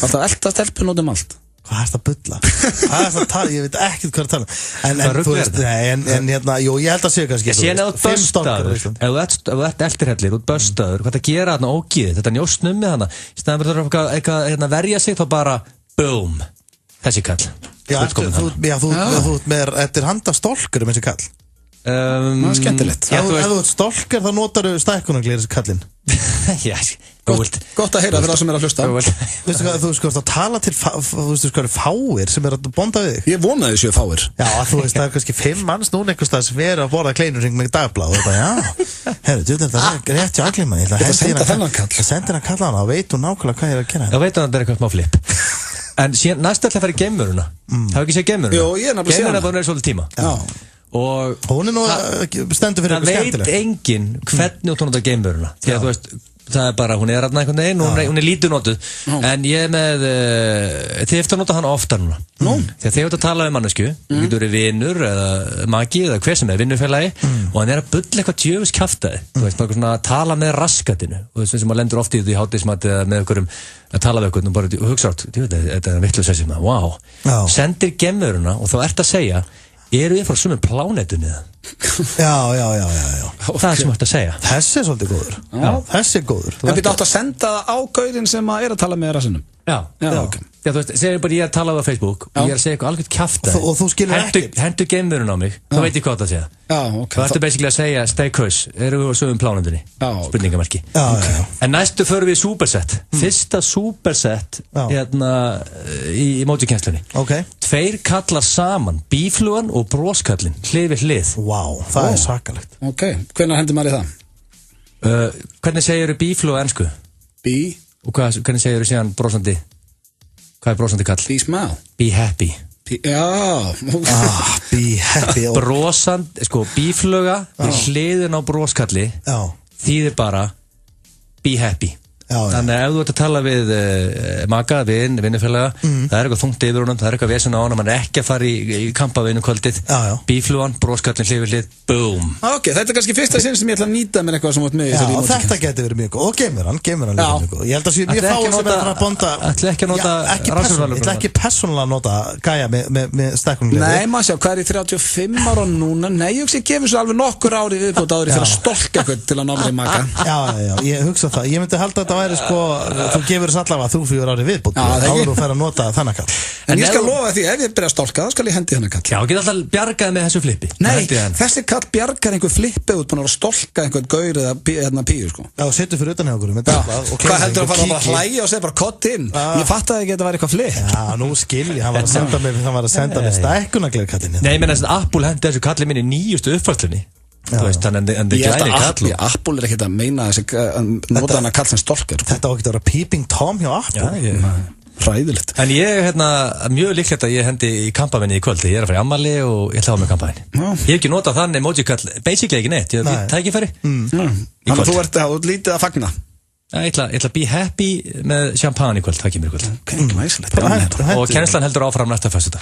Alltaf elda stelpun út allt Hvað er það að bulla? Hvað er það að tala? Ég veit ekkert hvað er að tala En þú veist, en hérna, jú, ég held að séu kannski Síðan ef þú ert eldirhellir, út böstaður Hvað það gera þarna ógið, þetta njóstnum með hana Í staðan fyrir að eitthvað verja sig þá bara, boom Þessi kall Já, þú ert með, þetta er handa stólkur þessi kall Það er skemmtilegt Ef þú ert stólkur þá notar þú stækkunaglir þessi kallinn Gott að heyra fyrir það sem að hlusta. Veistu hvað, þú sko að tala til fáir sem að bonda við þig? Ég vonaði þessu fáir. Já, þú veist, það kannski 5 manns núna einhvers stað sem að borða kleinurring með dagblað og herru, þetta rétt hjá allir mann. Ég ætla að senda hennan kalla hana og veit hún nákvæmlega hvað ég að gera. Já, veit hann að það eitthvað smá flip. En síðan næst ætla að fara í geimveruna. Það ekki séð geimveruna? Jú, ég nefnilega séð hana. Geimveruna er svolítið tíma. Já. Og hún nú stendur fyrir eitthvað skemmtilegt. Það veit enginn hvernig hún tónar geimveruna. Því að þú veist, það bara, hún aðna einhvern veginn, hún lítið notuð. En ég með, þið eftir að nota hana oftar núna. Því að þið eftir að tala mannesku, þú getur verið vinur eða magi eða hver sem vinnufélagi, og hann að bulla eitthvað djöfus kjaftaði. Þú veist, bara svona að tala með raskatinu. Og þess að maður lendur oft í því hátíðismat eða með einhverjum að tala við einhvern og bara hugsa átt, þetta er vitlaus þessi maður, wow. Sendir geimveruna og þá ert að segja, eru þið frá sumum plánetunni það? Já. Það er sem hægt að segja. Þessi er svolítið góður. Já, þessi er góður. En býttu átt að senda það á gaurinn sem að að tala með rassinum? Já, þú veist, segir bara ég að tala á Facebook og ég að segja eitthvað alveg kjaftaði. Og þú skilur ekkert. Hentu geimverun á mig, þá veit ég hvað það að segja. Já, ok. Þú ertu basically að segja, stay curse, eru við á sögum plánutunni? Spurningamarki. Já. En næstu förum við superset. Fyrsta superset í emoji-kennslunni. Ok. 2 kallar saman, bíflugan og broskallin, hlið við hlið. Vá, það er svakalegt. Ok, hvernig hendur maður í það? Hvernig segir þú bífluga ensku? Bí? Og hvernig segir þú síðan brosandi? Hvað er brosandi kall? Be smile. Be happy. Já. Be happy. Brosandi, bífluga við hliðin á broskalli þýðir bara be happy. Þannig að ef þú ert að tala við maka, vinnufélaga, það er eitthvað þungt yfir honum, það er eitthvað vesen á honum, hann er ekki að fara í kampavinnu kvöldið, bíflugan, broskallin, hlið við hlið, boom. Ok, þetta er kannski fyrsta sinn sem ég ætla að nýta mér eitthvað sem átt með. Já, þetta getur verið mjög góð, og geimur hann líka mjög góð. Ég held að sé mjög fáið sem er að bonda. Ætla ekki að nota rannsóknarlögum. Ég ætla ekki persónulega að nota gæja með stækkunarlegu. Nei, maður sjá, hvað er í 35 ára núna? Nei, ég hugsa ég gefur svo alveg nokkur ári viðbót áður fyrir að stolka eitthvað til að ná mér í maka. Já, ég hugsa það. Ég myndi halda að þetta væri þú gefur þess allavega 3-4 ári viðbót áður og fer að nota þannig kall. En ég skal lofa því, ef ég byrja að stolka þá skal ég hendi þannig kall. Já, geta alltaf bjargaði með þessu flippi. Nei, þessi kall bjargar einhver flippi út búin að stolka einhvern gaur eða píu, sko. Já, setur fyrir utan hjá okkur hvað heldur að fara að hlæja og segja bara kott inn? Ég fattaði ekki að þetta væri eitthvað flipp. Já, nú skil ég, hann var að senda mér stækkunarglerkallinn. Nei, menn Apple hendi þessu kalli minni nýjustu uppfærslunni. Þú veist, þannig að það glæri kall. Apple er ekkert að meina nota hana kall sem stolkar. Þetta á ekki að vera peeping Tom hjá Apple. Hræðilegt. En ég er mjög líklegt að ég hendi í kampavinni í kvöldi. Ég er að fara í ammali og ég ætla að hafa með kampavinni. Ég hef ekki notað þannig emoji kall, basically ekki neitt. Ég tækifæri. Þannig að þú ert lítið að fagna. Ég ætla að be happy með champagne í kvöld, það kemur í kvöld. Ok, næsilegt. Og kennslan heldur áfram næsta föstudag.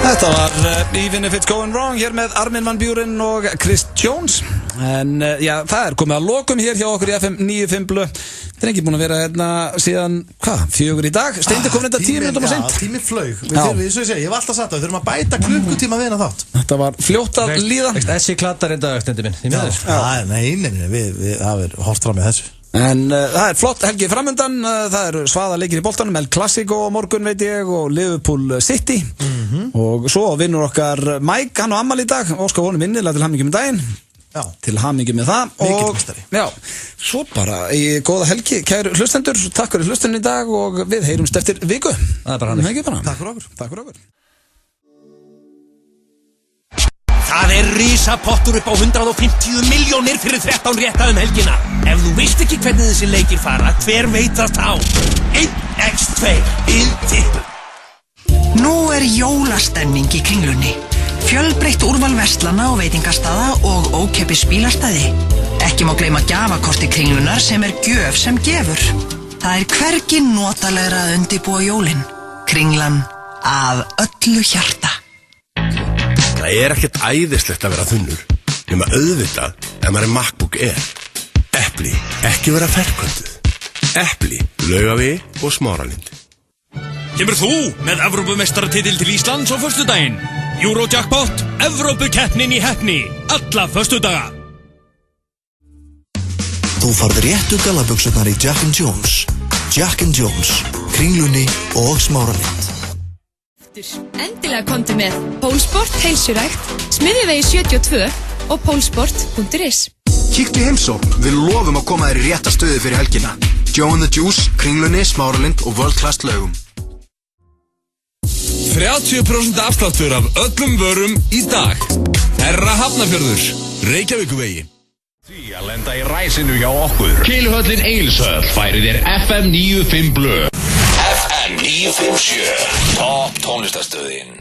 Þetta var Even If It's Going Wrong hér með Armin van Buuren og Chris Jones. En já, það er komið að lokum hér hjá okkur í FM 95 Blö. Það er ekki búin að vera hérna síðan, 4 í dag. Steindi komin þetta 10 minútum á seint. Já, tími flaug. Ég var alltaf satt að við þurfum að bæta klukkutíma við þátt. Þetta var fljótt að líða. Þessi klattar enda Steindi minn. Nei, við hafum hort fram með þessu. En það er flott helgi framöndan. Það eru svaða leikir í boltanum, El Clasico á morgun veit ég og Liverpool City. Og svo vinnur okkar Mike, hann á afmæli í dag. Óskar honum innilega til hamingju með daginn. Til hamingju með það. Og svo bara í góða helgi, kæru hlustendur. Takk fyrir hlustun í dag og við heyrumst eftir viku. Það er bara hann. Takk fyrir okkur. Það er risapottur upp á 150 milljónir fyrir 13 rétta helgina. Ef þú veist ekki hvernig þessi leikir fara, hver veit það þá? 1x2 við tippum. Nú er jólastemning í Kringlunni. Fjölbreytt úrval verslana og veitingastaða og ókeypis bílastæði. Ekki má gleyma gjafakorti Kringlunar sem er gjöf sem gefur. Það er hvergi notalegra að undirbúa jólin. Kringlan af öllu hjarta. Það er ekkert æðislegt að vera þunnur, nema auðvitað ef maður er MacBook Air. Epli, ekki vera ferkvölduð. Epli, Laugavegi og Smáralind. Kemur þú með Evrópumeistaratitil til Íslands á föstudaginn? Eurojackpot, Evrópukeppnin í heppni, alla föstudaga. Þú farð réttu gallabuxurnar í Jack & Jones. Jack & Jones, Kringlunni og Smáralind. Endilega komdu með Pólsport heilsurækt, Smiðjuvegi 72 og pólsport.is. Kíktu í heimsókn, við lofum að koma þér í rétta stöðu fyrir helgina. Joe and the Juice, Kringlunni, Smáralind og World Class Laugum. 30% afsláttur af öllum vörum í dag. Herra Hafnarfjörður, Reykjavíkurvegi. Því að lenda í ræsinu hjá okkur. Keiluhöllin Egilshöll færir þér FM 95 blöð. FM 957, topp tónlistarstöðin.